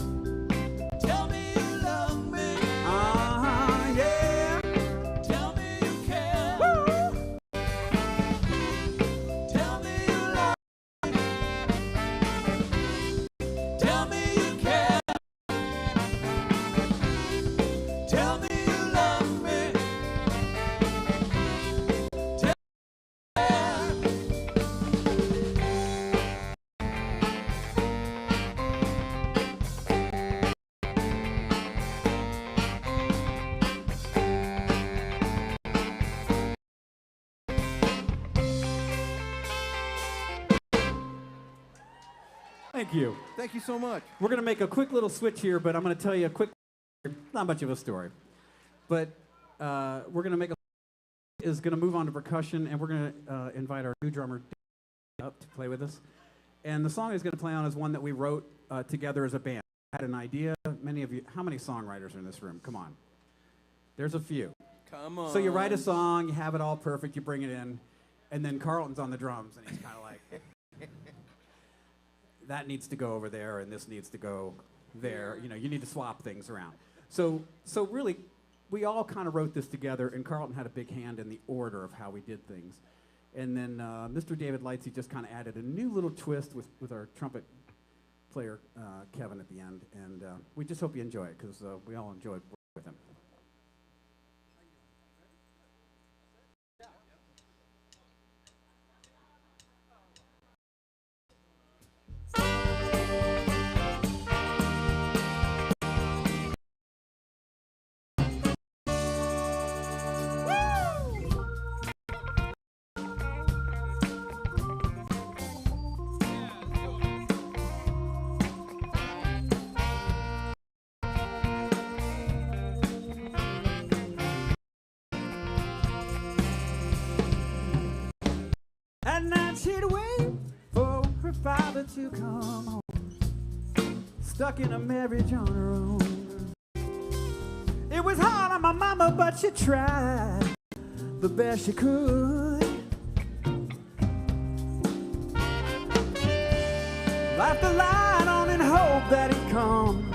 Tell me you love me. Yeah. Tell me you care. Woo. Tell me you love me. Tell me you care. Tell me you love me. Tell Thank you. Thank you so much. We're going to make a quick little switch here, but I'm going to tell you a quick, not much of a story. But we're going to make a, is going to move on to percussion, and we're going to invite our new drummer up to play with us. And the song he's going to play on is one that we wrote together as a band. I had an idea. Many of you, how many songwriters are in this room? Come on. There's a few. Come on. So you write a song, you have it all perfect, you bring it in, and then Carlton's on the drums, and he's kind of like, that needs to go over there, and this needs to go there. You know, you need to swap things around. So really, we all kind of wrote this together, and Carlton had a big hand in the order of how we did things. And then Mr. David Lightsey just kind of added a new little twist with our trumpet player, Kevin, at the end. And we just hope you enjoy it, because we all enjoyed working with him. At night she'd wait for her father to come home, stuck in a marriage on her own. It was hard on my mama, but she tried the best she could. Life the light on and hope that he'd come.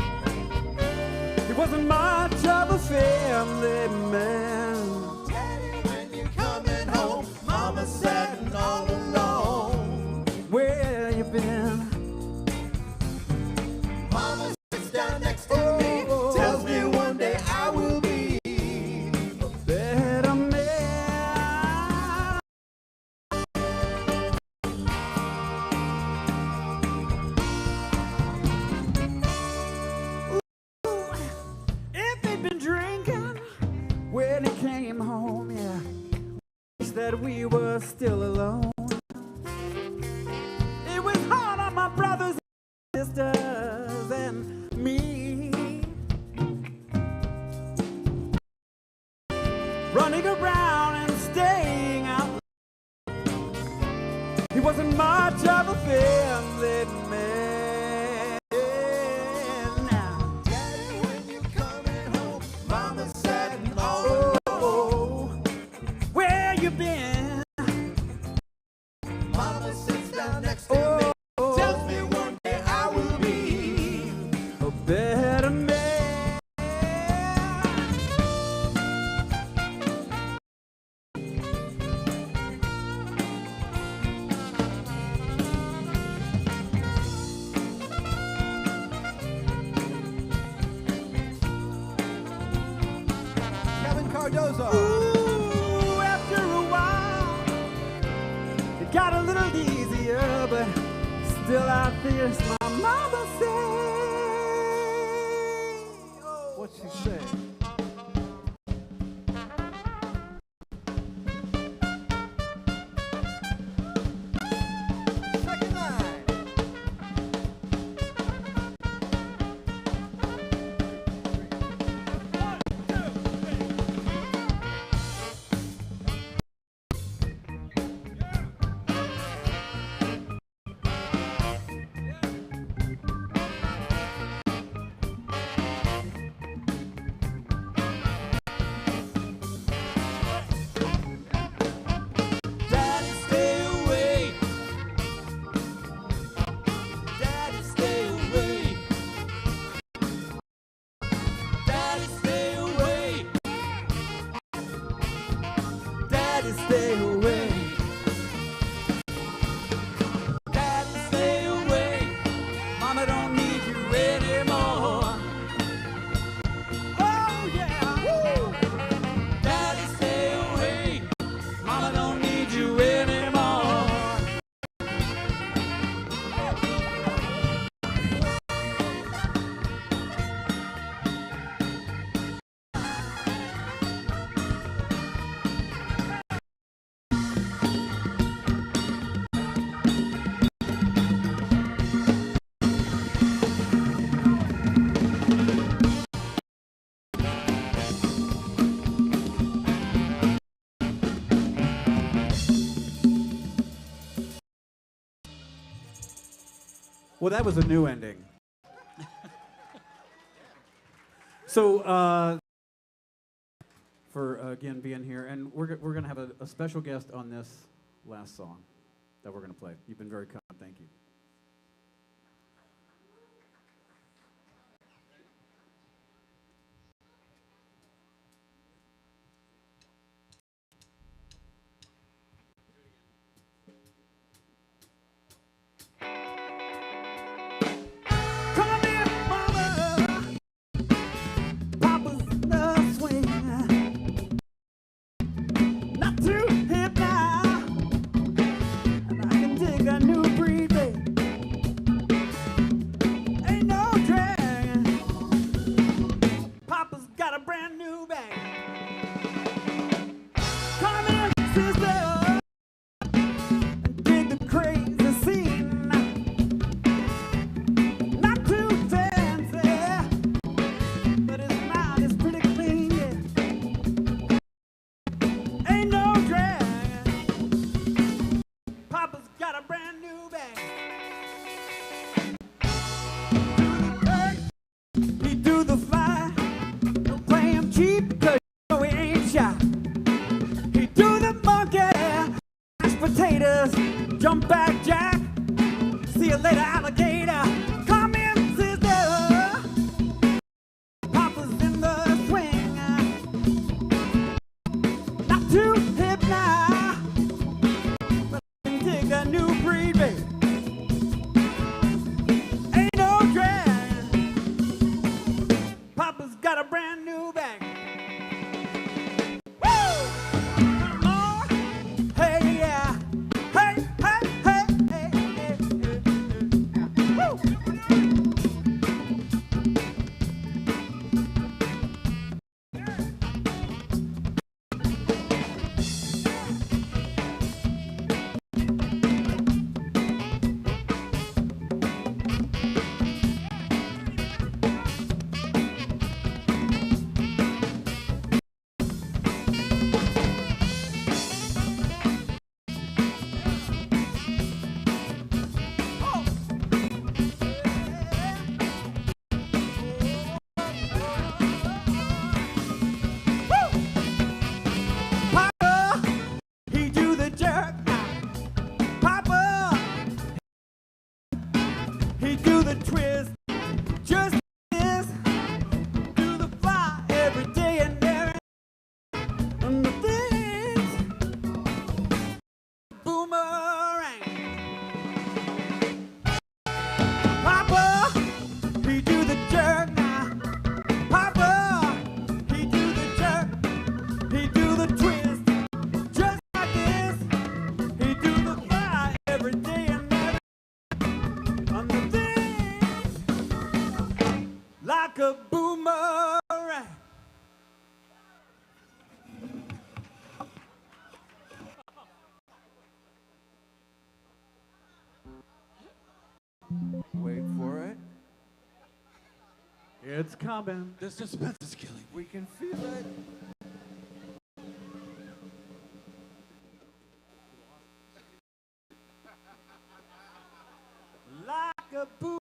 He wasn't much of a family man. Daddy, when you coming home, Mama sitting all alone. Where you been? Mama sits down next to me, tells me one day I will be a better man. Ooh, if he'd been drinking when he came home, yeah, wish that we were still alone. It was hard on my brothers and sisters and me, running around and staying out. He wasn't much of a family man. Now, Daddy, when you coming home, Mama sitting all alone. where you been? Mama sits down next to me, tells me one day I will be a better man. Cardozo. Ooh, after a while, it got a little easier, but still I fear my mama say. What'd she say? Second line. Daddy, stay away. Daddy, stay away. Daddy, stay away. Daddy, stay away. Daddy, stay away. Mama don't need you anymore. Oh yeah. Woo. Daddy, stay away. Mama don't need you anymore. Well, that was a new ending. So, for again being here, and we're going to have a special guest on this last song that we're going to play. You've been very kind. Thank you. Come here, mama. Papa's the swing. Not too hip now. And I can dig a new breed. like a boomerang. Wait for it. It's coming. The suspense is killing. We can feel it. Like a boomerang.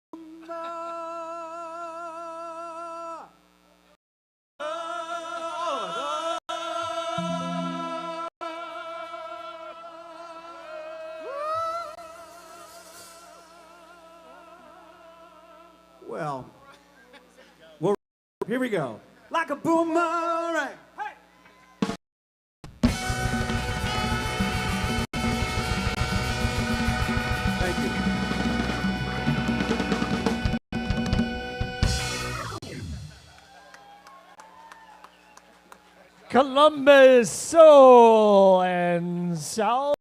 Well, here we go. Like a boomerang. Hey! Thank you. Columbus Soul and Salve.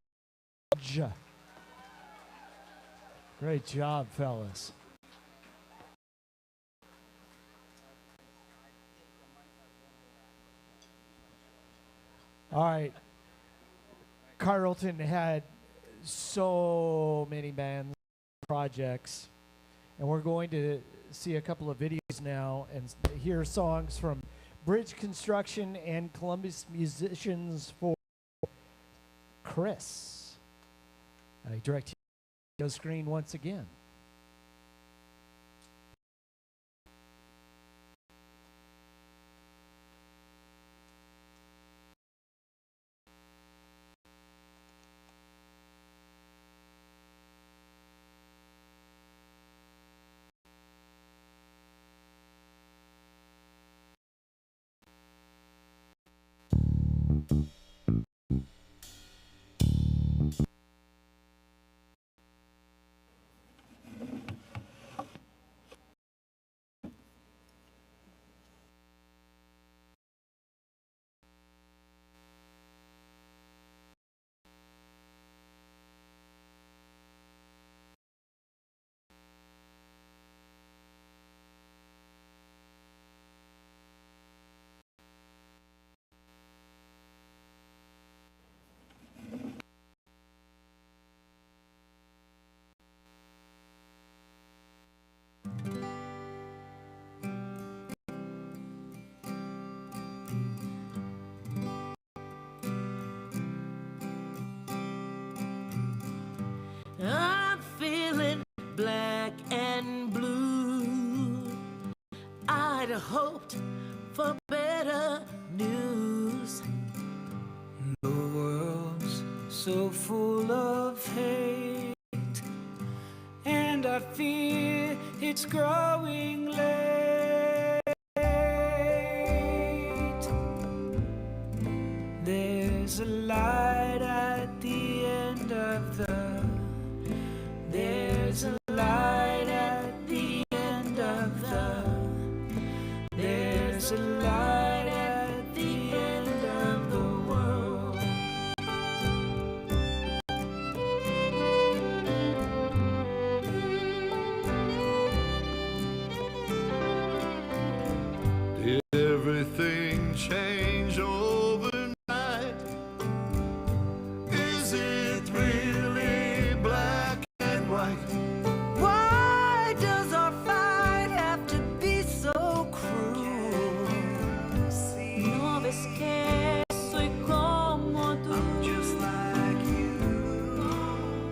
Great job, fellas. All right. Carlton had so many bands, projects, and we're going to see a couple of videos now and hear songs from Bridge Construction and Columbus musicians for Chris. I direct you to the screen once again. I'm feeling black and blue. I'd hoped for better news. The world's so full of hate, and I fear it's growing late. There's a light at the end of the There's a light at the end of the There's a light at the end of the world. Did everything change overnight? Is it really black and white? Why does our fight have to be so cruel? No ves que soy como tú. I'm just like you.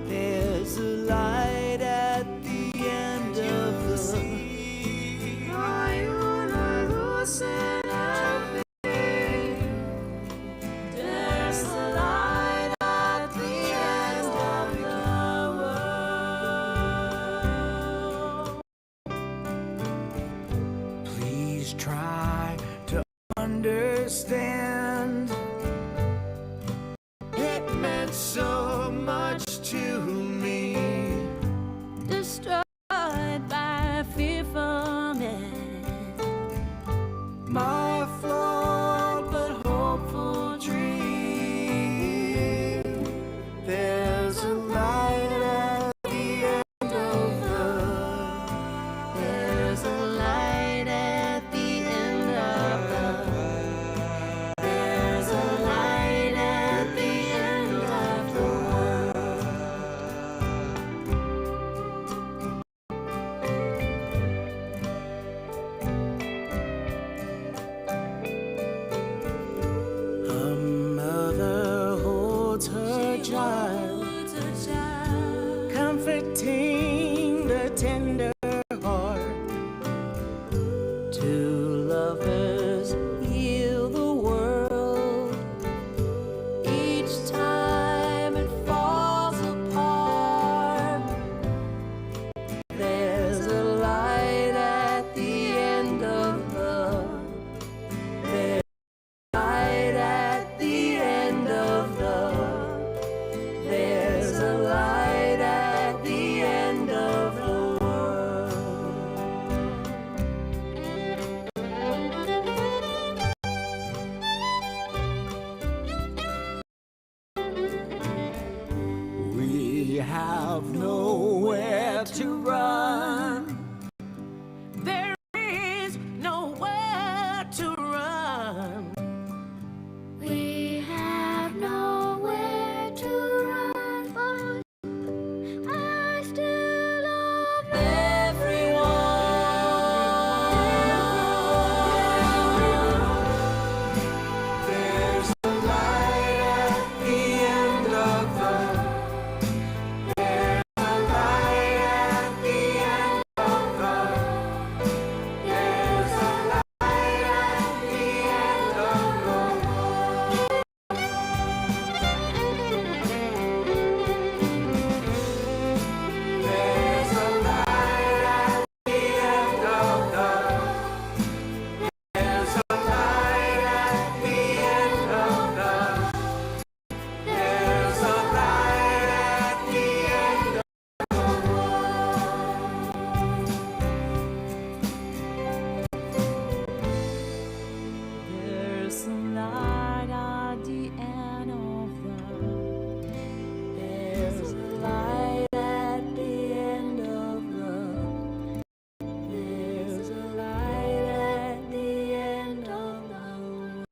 There's a light at the end of the Hay una luz en el fin. There's a light at the end of the world. Please try to understand. It meant so much to me. Destroyed by fear for me. My flawed but hopeful dream. There's a light at the end of the There's a light at have nowhere to run. There is nowhere to run. We have nowhere to run, but I still love everyone. There's a light at the end of the. There's a light at the end of the. There's a light at the end of the world. There's a light at the end of the. There's a light at the end of the. There's a light at the end of the There's a light at the end of the. There's a light at the end of the. There's a light at the end of the world.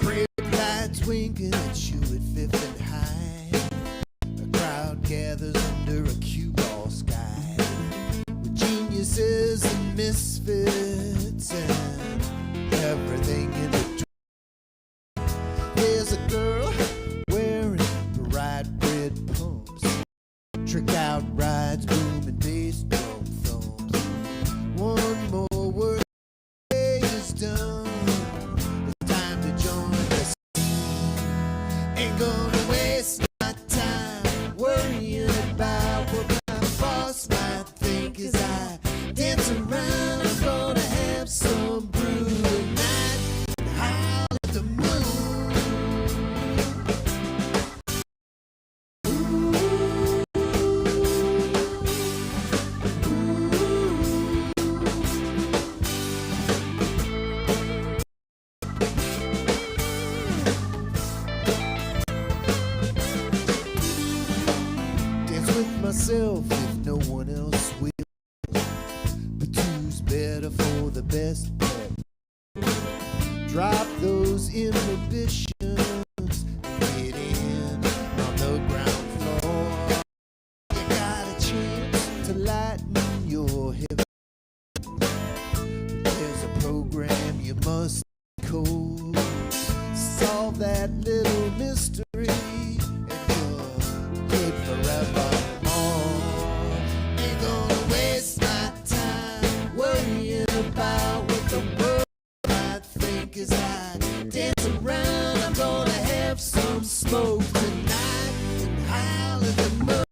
Red lights winking at you at Fifth and High. A crowd gathers under a cue ball sky with geniuses and misfits and everything in between. There's a girl wearing bright red pumps, trick out rides, booming bass drum thumps. One more word is done. Time to join the scene. Ain't gonna waste my time worrying about what my boss might think as I dance around. I'm gonna have some brew tonight and howl at the moon. Dance with myself if no one else will. But two's better for the best pep. Drop those inhibitions and get in on the ground floor. You got a chance to lighten your heavy. There's a program you must code. Solve that little mystery and you're good forevermore. Ain't gonna waste my time worrying about what the world might think as I dance around. I'm gonna have some smoke tonight and howl at the moon.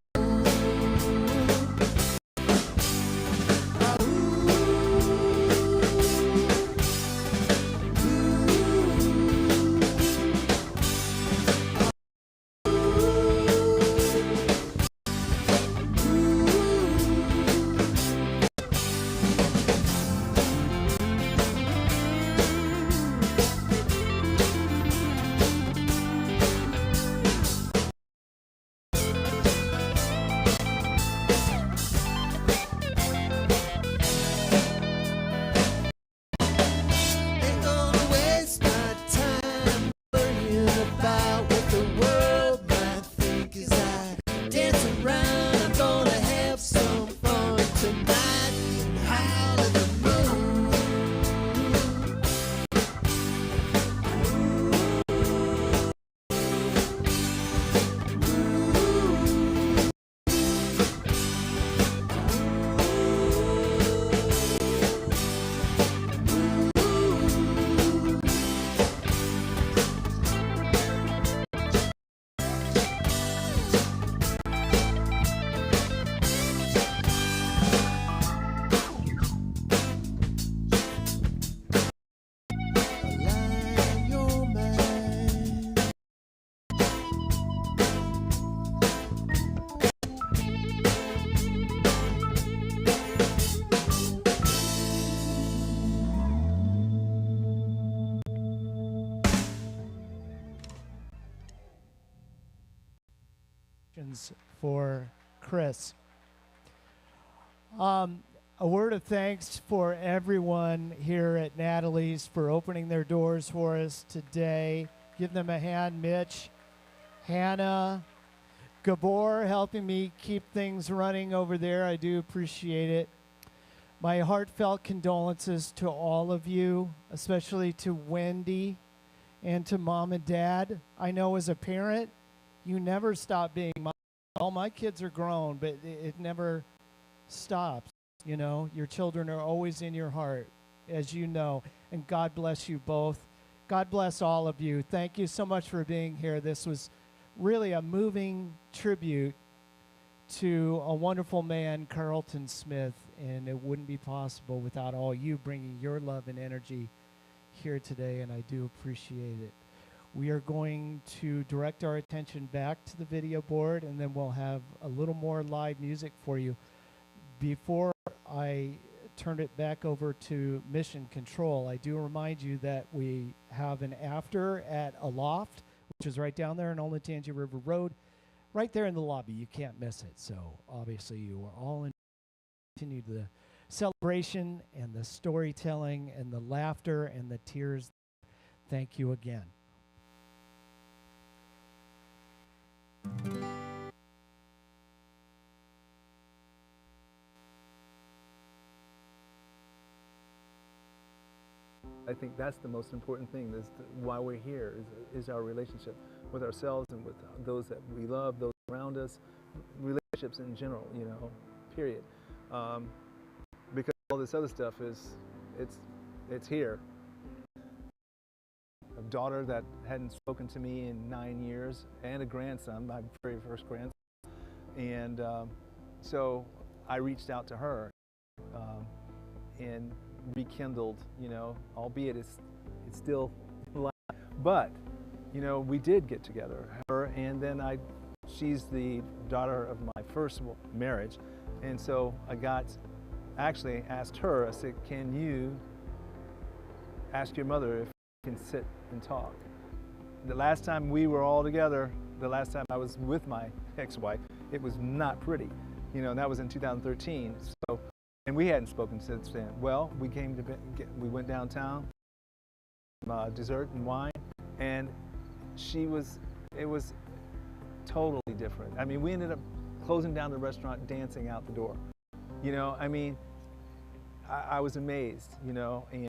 questions for Chris. A word of thanks for everyone here at Natalie's for opening their doors for us today. Give them a hand, Mitch, Hannah, Gabor, helping me keep things running over there. I do appreciate it. My heartfelt condolences to all of you, especially to Wendy and to Mom and Dad. I know as a parent, you never stop being mom. All my kids are grown, but it never stops. You know, your children are always in your heart, as you know, and God bless you both. God bless all of you. Thank you so much for being here. This was really a moving tribute to a wonderful man, Carlton Smith, and it wouldn't be possible without all you bringing your love and energy here today, and I do appreciate it. We are going to direct our attention back to the video board, and then we'll have a little more live music for you. Before I turn it back over to Mission Control, I do remind you that we have an after at Aloft, which is right down there on Olentangy River Road, right there in the lobby. You can't miss it. So obviously you are all in. Continue the celebration and the storytelling and the laughter and the tears. Thank you again. I think that's the most important thing, is why we're here, is our relationship with ourselves and with those that we love, those around us, relationships in general, you know, period. Because all this other stuff it's here. A daughter that hadn't spoken to me in 9 years, and a grandson, my very first grandson. And so I reached out to her and rekindled, you know, albeit it's still alive. But, you know, we did get together, her, and then she's the daughter of my first marriage. And so I actually asked her, I said, can you ask your mother if you can sit and talk? The last time we were all together, the last time I was with my ex-wife, it was not pretty. You know, and that was in 2013. So, and we hadn't spoken since then. Well, we went downtown, dessert and wine, and it was totally different. I mean, we ended up closing down the restaurant, dancing out the door. You know, I mean, I was amazed, you know, and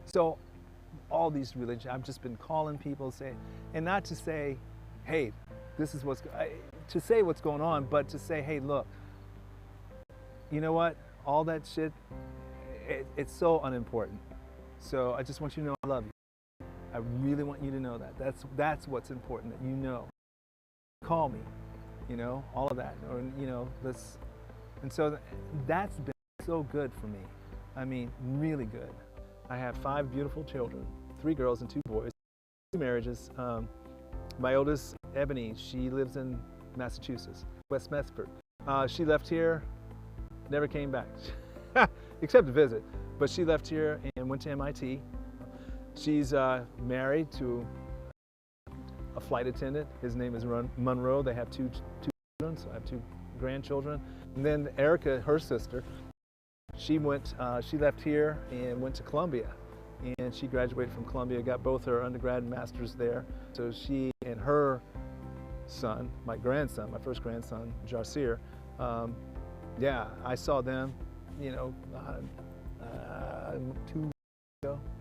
so all these religions, I've just been calling people, saying, and not to say, hey, this is to say what's going on, but to say, hey, look, you know what, all that shit, it's so unimportant. So I just want you to know I love you. I really want you to know that. That's what's important, that you know. Call me, you know, all of that, or, you know, and so that's been so good for me. I mean, really good. I have 5 beautiful children, 3 girls and 2 boys, 2 marriages. My oldest, Ebony, she lives in Massachusetts, West Medford. She left here, never came back, except to visit. But she left here and went to MIT. She's married to a flight attendant. His name is Monroe. They have 2 children, so I have 2 grandchildren. And then Erica, her sister, she left here and went to Columbia. And she graduated from Columbia, got both her undergrad and master's there. So she and her son, my grandson, my first grandson, Jarseer, yeah, I saw them, you know,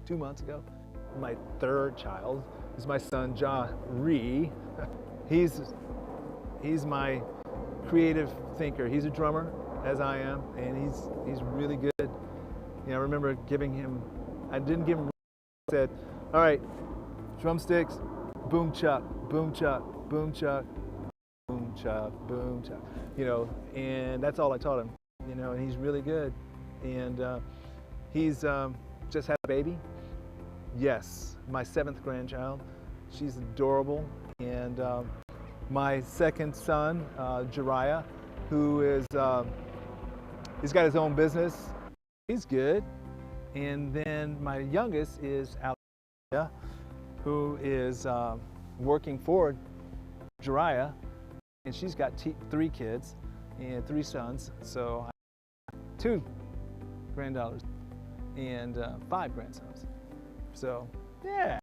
2 months ago. My 3rd child is my son, Ree. He's my creative thinker. He's a drummer, as I am, and he's really good. You know, I remember giving him, I didn't give him, I said, all right, drumsticks, boom chuck, boom chuck, boom chuck, boom chuck, boom chuck. You know, and that's all I taught him. You know, and he's really good. And he's just had a baby. Yes, my 7th grandchild. She's adorable. And my 2nd son, Jariah, who is, he's got his own business. He's good. And then my youngest is Alexia, who is working for Jariah and she's got 3 kids and 3 sons. So I have 2 granddaughters and 5 grandsons. So yeah,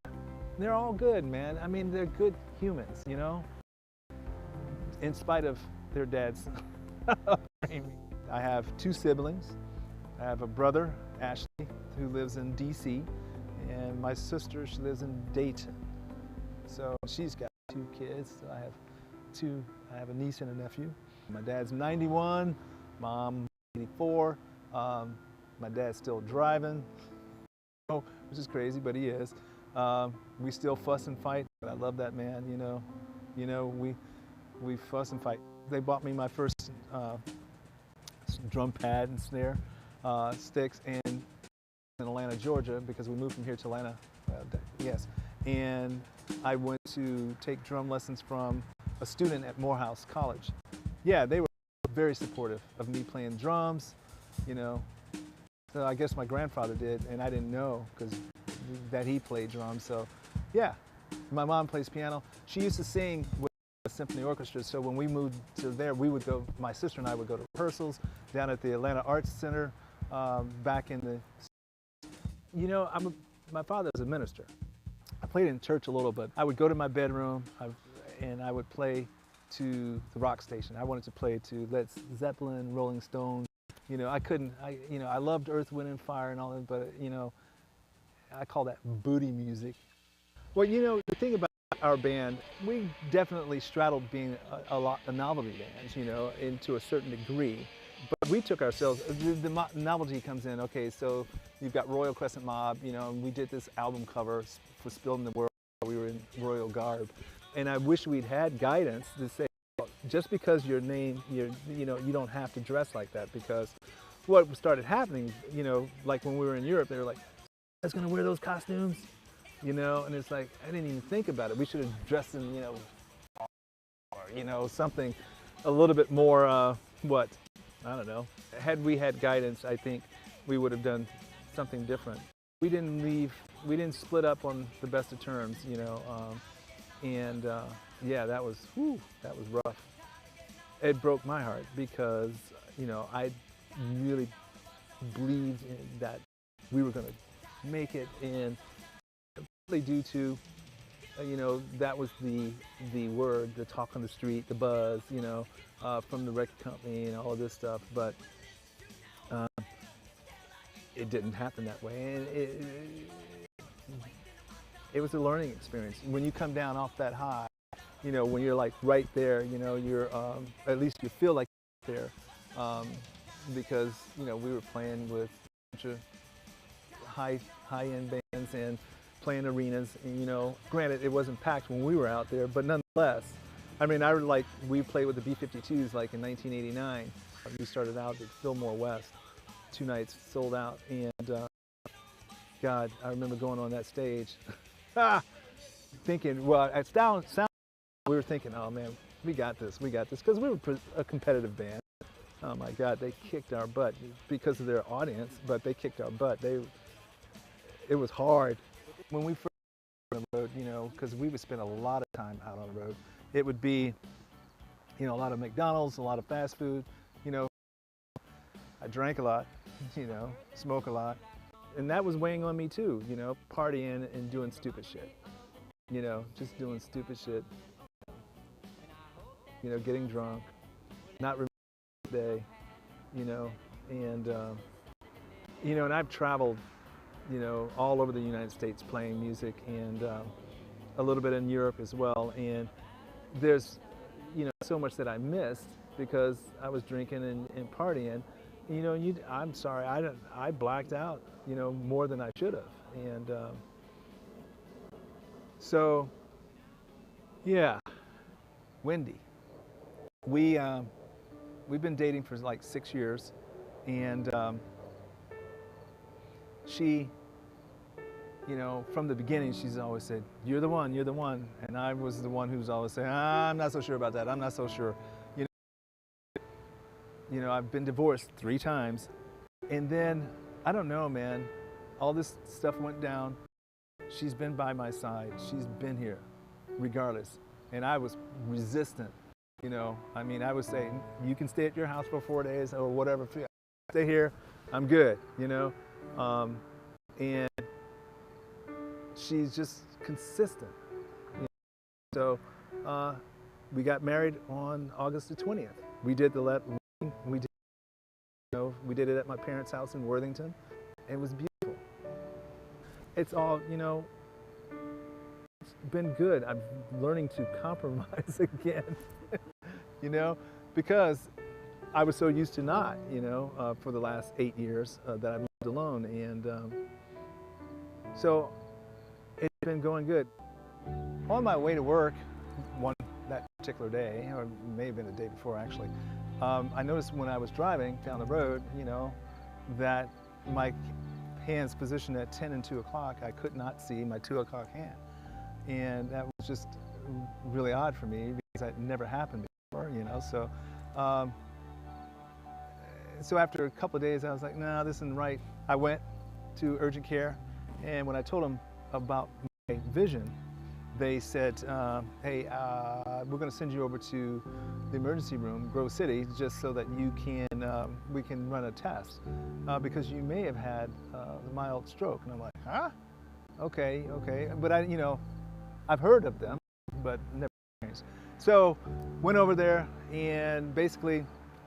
they're all good, man. I mean, they're good humans, you know, in spite of their dads. I have 2 siblings. I have a brother, Ashley, who lives in DC, and my sister, she lives in Dayton. So she's got 2 kids. So I have a niece and a nephew. My dad's 91, mom 84. My dad's still driving, which is crazy, but he is. We still fuss and fight, but I love that man, you know. We fuss and fight. They bought me my first drum pad and snare sticks in Atlanta, Georgia, because we moved from here to Atlanta. Yes, and I went to take drum lessons from a student at Morehouse College. Yeah, they were very supportive of me playing drums, you know. So I guess my grandfather did, and I didn't know because that he played drums. So yeah, my mom plays piano. She used to sing with a symphony orchestra, so when we moved to there, we would go, my sister and I would go to rehearsals down at the Atlanta Arts Center back in the, you know, my father was a minister. I played in church a little, but I would go to my bedroom and I would play to the rock station. I wanted to play to Led Zeppelin, Rolling Stones. You know, I loved Earth, Wind and Fire and all that, but you know, I call that booty music. Well, you know, the thing about our band, we definitely straddled being a novelty band, you know, into a certain degree. But we took ourselves, the novelty comes in, okay, so you've got Royal Crescent Mob, you know, and we did this album cover for Spilled in the World. We were in royal garb. And I wish we'd had guidance to say, just because your name, you know, you don't have to dress like that, because what started happening, you know, like when we were in Europe, they were like, "That's gonna wear those costumes," you know, and it's like, I didn't even think about it. We should have dressed in, you know, or, you know, something a little bit more, I don't know. Had we had guidance, I think we would have done something different. We didn't split up on the best of terms, you know, yeah, that was rough. It broke my heart because, you know, I really believed that we were going to make it, and partly due to, you know, that was the word, the talk on the street, the buzz, you know, from the record company and all of this stuff, but it didn't happen that way, and it was a learning experience. When you come down off that high, you know, when you're like right there, you know, you're, at least you feel like you're there, because, you know, we were playing with a bunch of high-end bands and playing arenas, and, you know, granted it wasn't packed when we were out there, but nonetheless, I mean, we played with the B-52s like in 1989. We started out at Fillmore West, 2 nights sold out, and God, I remember going on that stage, thinking, well, at sound, we were thinking, oh man, we got this, because we were a competitive band. Oh my God, they kicked our butt because of their audience, but they kicked our butt. It was hard. When we first went on the road, you know, because we would spend a lot of time out on the road. It would be, you know, a lot of McDonald's, a lot of fast food, you know. I drank a lot, you know, smoke a lot. And that was weighing on me too, you know, partying and doing stupid shit. You know, just doing stupid shit. You know, getting drunk, not remembering the day, you know, and, you know, and I've traveled, you know, all over the United States playing music, and a little bit in Europe as well. And there's, you know, so much that I missed because I was drinking and partying. You know, I'm sorry, I blacked out, you know, more than I should have. And so, yeah, Wendy. We've been dating for like 6 years, and she, you know, from the beginning, she's always said, "You're the one, you're the one," and I was the one who's always saying, "I'm not so sure about that. I'm not so sure." You know, I've been divorced 3 times, and then I don't know, man. All this stuff went down. She's been by my side. She's been here, regardless, and I was resistant You know, I mean, I would say, you can stay at your house for 4 days or whatever. Stay here, I'm good, you know. And she's just consistent. You know? So we got married on August the 20th. We did we did, you know, we did it at my parents' house in Worthington. It was beautiful. It's all, you know, it's been good. I'm learning to compromise again, you know, because I was so used to not, you know, for the last 8 years that I've lived alone. And so it's been going good. On my way to work, that particular day, or it may have been the day before actually, I noticed when I was driving down the road, you know, that my hands positioned at 10 and 2 o'clock, I could not see my 2 o'clock hand. And that was just really odd for me because that never happened before, you know. So, so after a couple of days, I was like, no, this isn't right. I went to urgent care, and when I told them about my vision, they said, hey, we're going to send you over to the emergency room, Grove City, just so that you can, we can run a test, because you may have had a mild stroke. And I'm like, huh? Okay, okay. But you know, I've heard of them, but never experienced. So went over there, and basically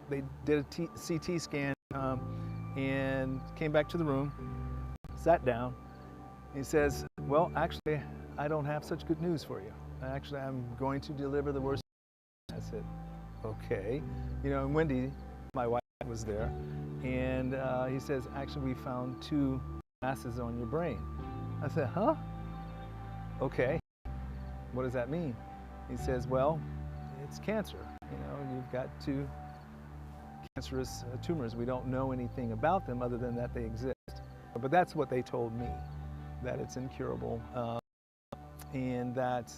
they did a CT scan, and came back to the room, sat down. He says, well, actually, I don't have such good news for you. Actually, I'm going to deliver the worst. I said, okay. You know, and Wendy, my wife, was there. And he says, actually, we found 2 masses on your brain. I said, huh? Okay. What does that mean? He says, well, it's cancer. You know, you've got 2 cancerous tumors. We don't know anything about them other than that they exist. But that's what they told me, that it's incurable, and that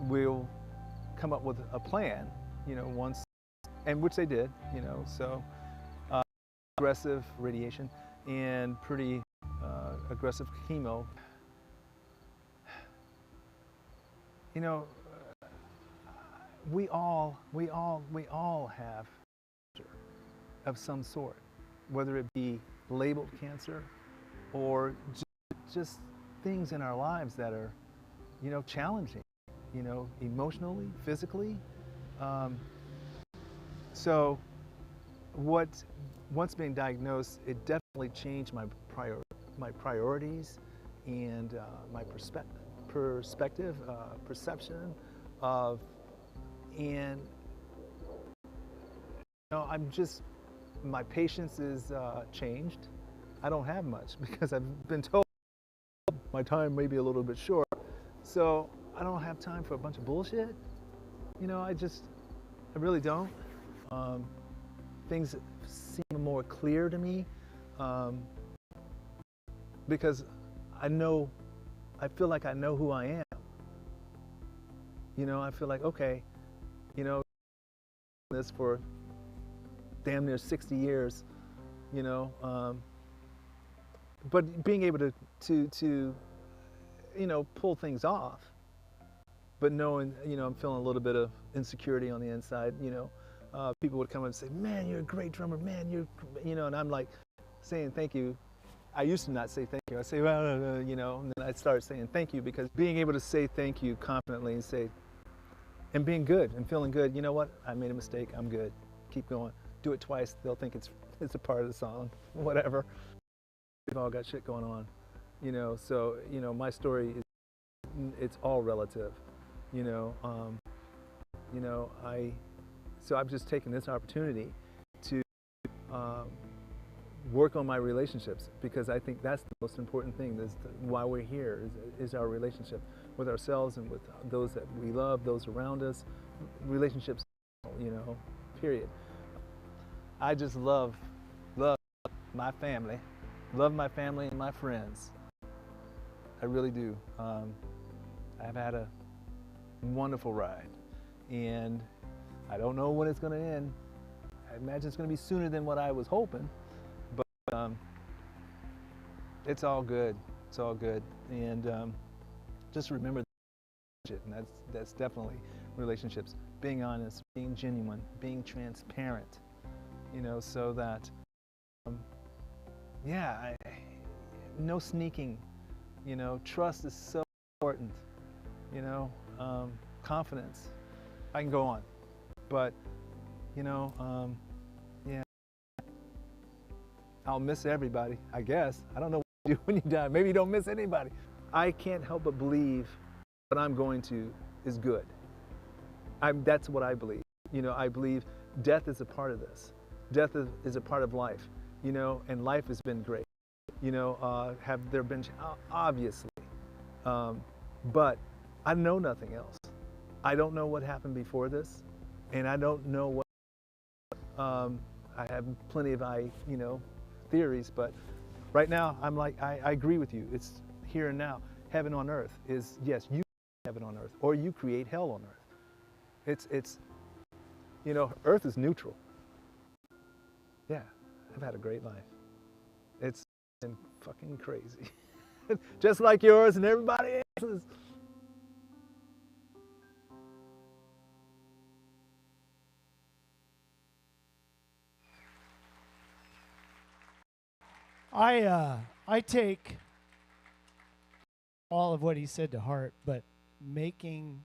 we'll come up with a plan, you know, once, and which they did, you know. So aggressive radiation and pretty aggressive chemo. You know, we all have cancer of some sort, whether it be labeled cancer or just things in our lives that are, you know, challenging, you know, emotionally, physically. So once being diagnosed, it definitely changed my priorities and my perspective, perception of, and you know, my patience is changed. I don't have much because I've been told my time may be a little bit short. So I don't have time for a bunch of bullshit. You know, I really don't. Things seem more clear to me because I feel like I know who I am. You know, I feel like, okay, you know, this for damn near 60 years, you know, but being able to you know, pull things off, but knowing, you know, I'm feeling a little bit of insecurity on the inside, you know. People would come up and say, man, you're a great drummer, man, you know, and I'm like saying thank you. I used to not say thank you. I say, well, you know, and then I start saying thank you, because being able to say thank you confidently and being good and feeling good, you know what, I made a mistake, I'm good, keep going. Do it twice, they'll think it's a part of the song, whatever. We've all got shit going on, you know, so, you know, my story it's all relative, you know. You know, so I've just taken this opportunity to work on my relationships, because I think that's the most important thing. Why we're here is our relationship with ourselves and with those that we love, those around us. Relationships, you know, period. I just love my family, and my friends. I really do. I've had a wonderful ride, and I don't know when it's going to end. I imagine it's going to be sooner than what I was hoping, but it's all good. It's all good, and just remember, and that's definitely relationships, being honest, being genuine, being transparent, so that, no sneaking, trust is so important, confidence. I can go on, but, I'll miss everybody, I guess. I don't know what you do when you die. Maybe you don't miss anybody. I can't help but believe what I'm going to is good. That's what I believe. I believe death is a part of this. Death is a part of life, and life has been great. Have there been, obviously, but I know nothing else. I don't know what happened before this, and I don't know what, I have plenty of, theories, but right now I'm like, I agree with you. It's here and now. Heaven on earth is, yes, you heaven on earth, or you create hell on earth. It's earth is neutral. Yeah, I've had a great life. It's been fucking crazy. Just like yours and everybody else's. I take all of what he said to heart, but making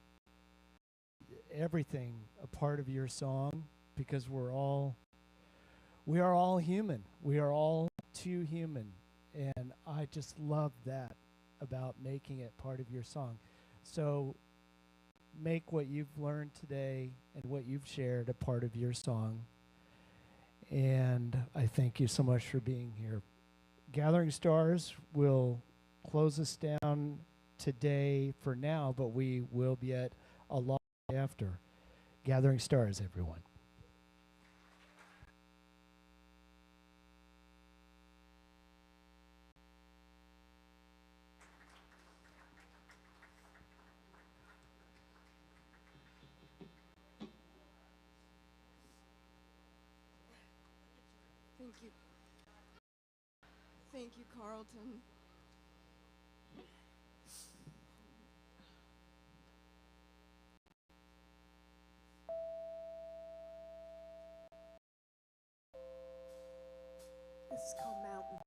everything a part of your song, because we are all human. We are all too human, and I just love that about making it part of your song. So make what you've learned today and what you've shared a part of your song. And I thank you so much for being here. Gathering Stars will close us down today for now, but we will be at a lot after. Gathering Stars, everyone. Thank you. Thank you, Carlton. This is called Mountain.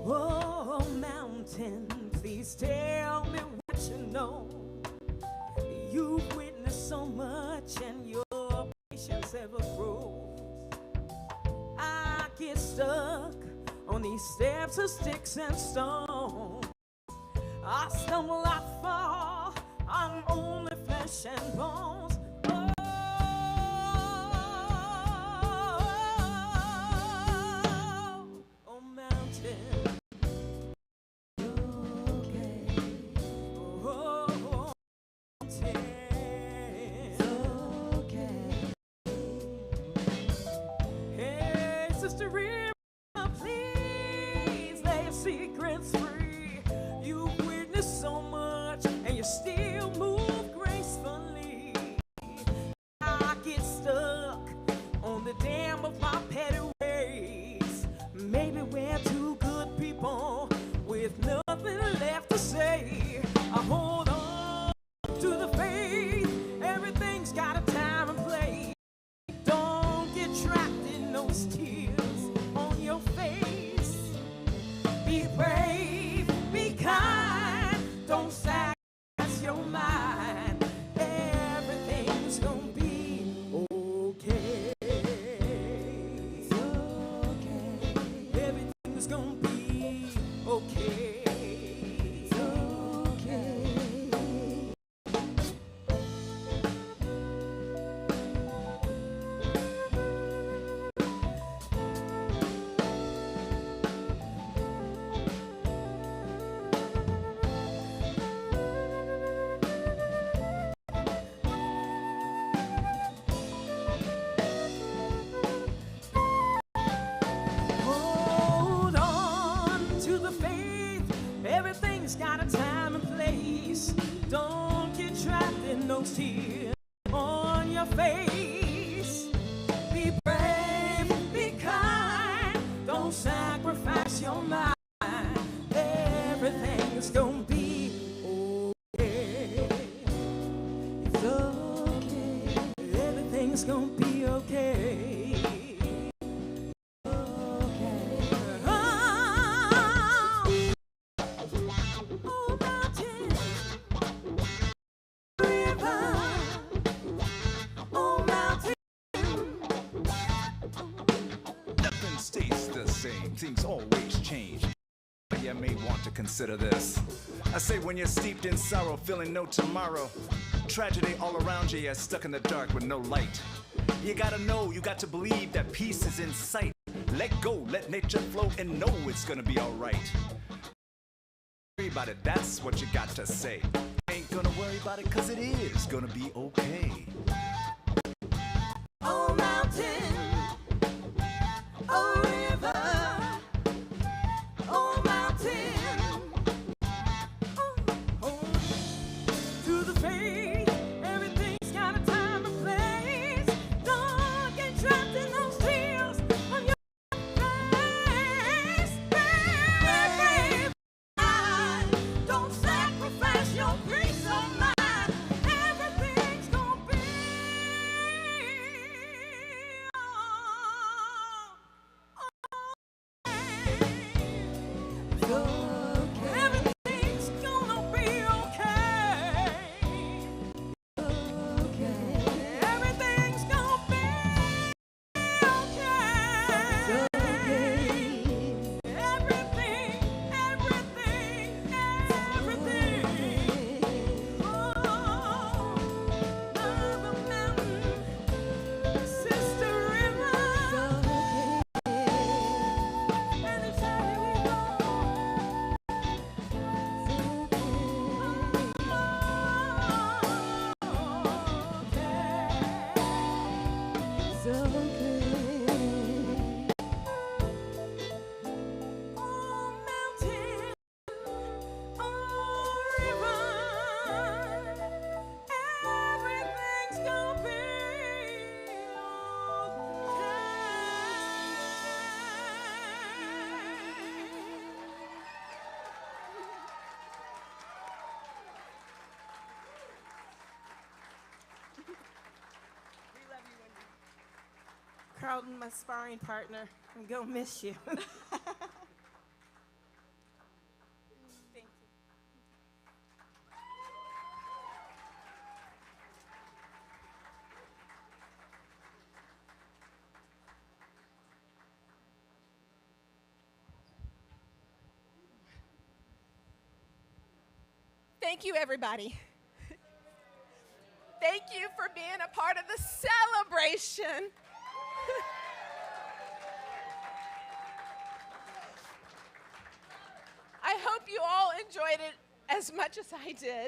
Oh, mountain, please tell me what you know. You've witnessed so much and your patience ever grows. I get stuck on these steps of sticks and stones. I stumble, I fall, I'm only flesh and bones. Oh, mountain. Still move gracefully. I get stuck on the dam of my petty ways. Maybe we're two good people with nothing left to say. I hold on to the faith. Everything's got a time and place. Don't get trapped in those tears on your face. Be brave, be kind, don't sacrifice your mind. Everything's gonna be okay. It's okay. Everything's gonna be okay. It's okay. those tears on your face. Be brave, be kind, don't sacrifice your mind. Everything's gonna be okay. It's okay. Everything's gonna be okay. Nothing stays the same, things always change. You may want to consider this. I say when you're steeped in sorrow, feeling no tomorrow, tragedy all around you, you're stuck in the dark with no light. You gotta know, you got to believe that peace is in sight. Let go, let nature flow, and know it's gonna be alright. Worry about it, that's what you got to say. Ain't gonna worry about it, cause it is gonna be okay. Oh mountain, oh river, oh mountain, oh, through the faith, everything's got a time and place. Don't get trapped in those tears on your face. Baby, don't sacrifice your peace of mind. Everything's gonna be okay. Everything's gonna be okay. Okay. Everything's gonna be okay. Everything, oh, Mother Mountain, Sister River, anytime we Carlton, my sparring partner, I'm gonna miss you. Thank you. Thank you, everybody. Thank you for being a part of the celebration. I hope you all enjoyed it as much as I did.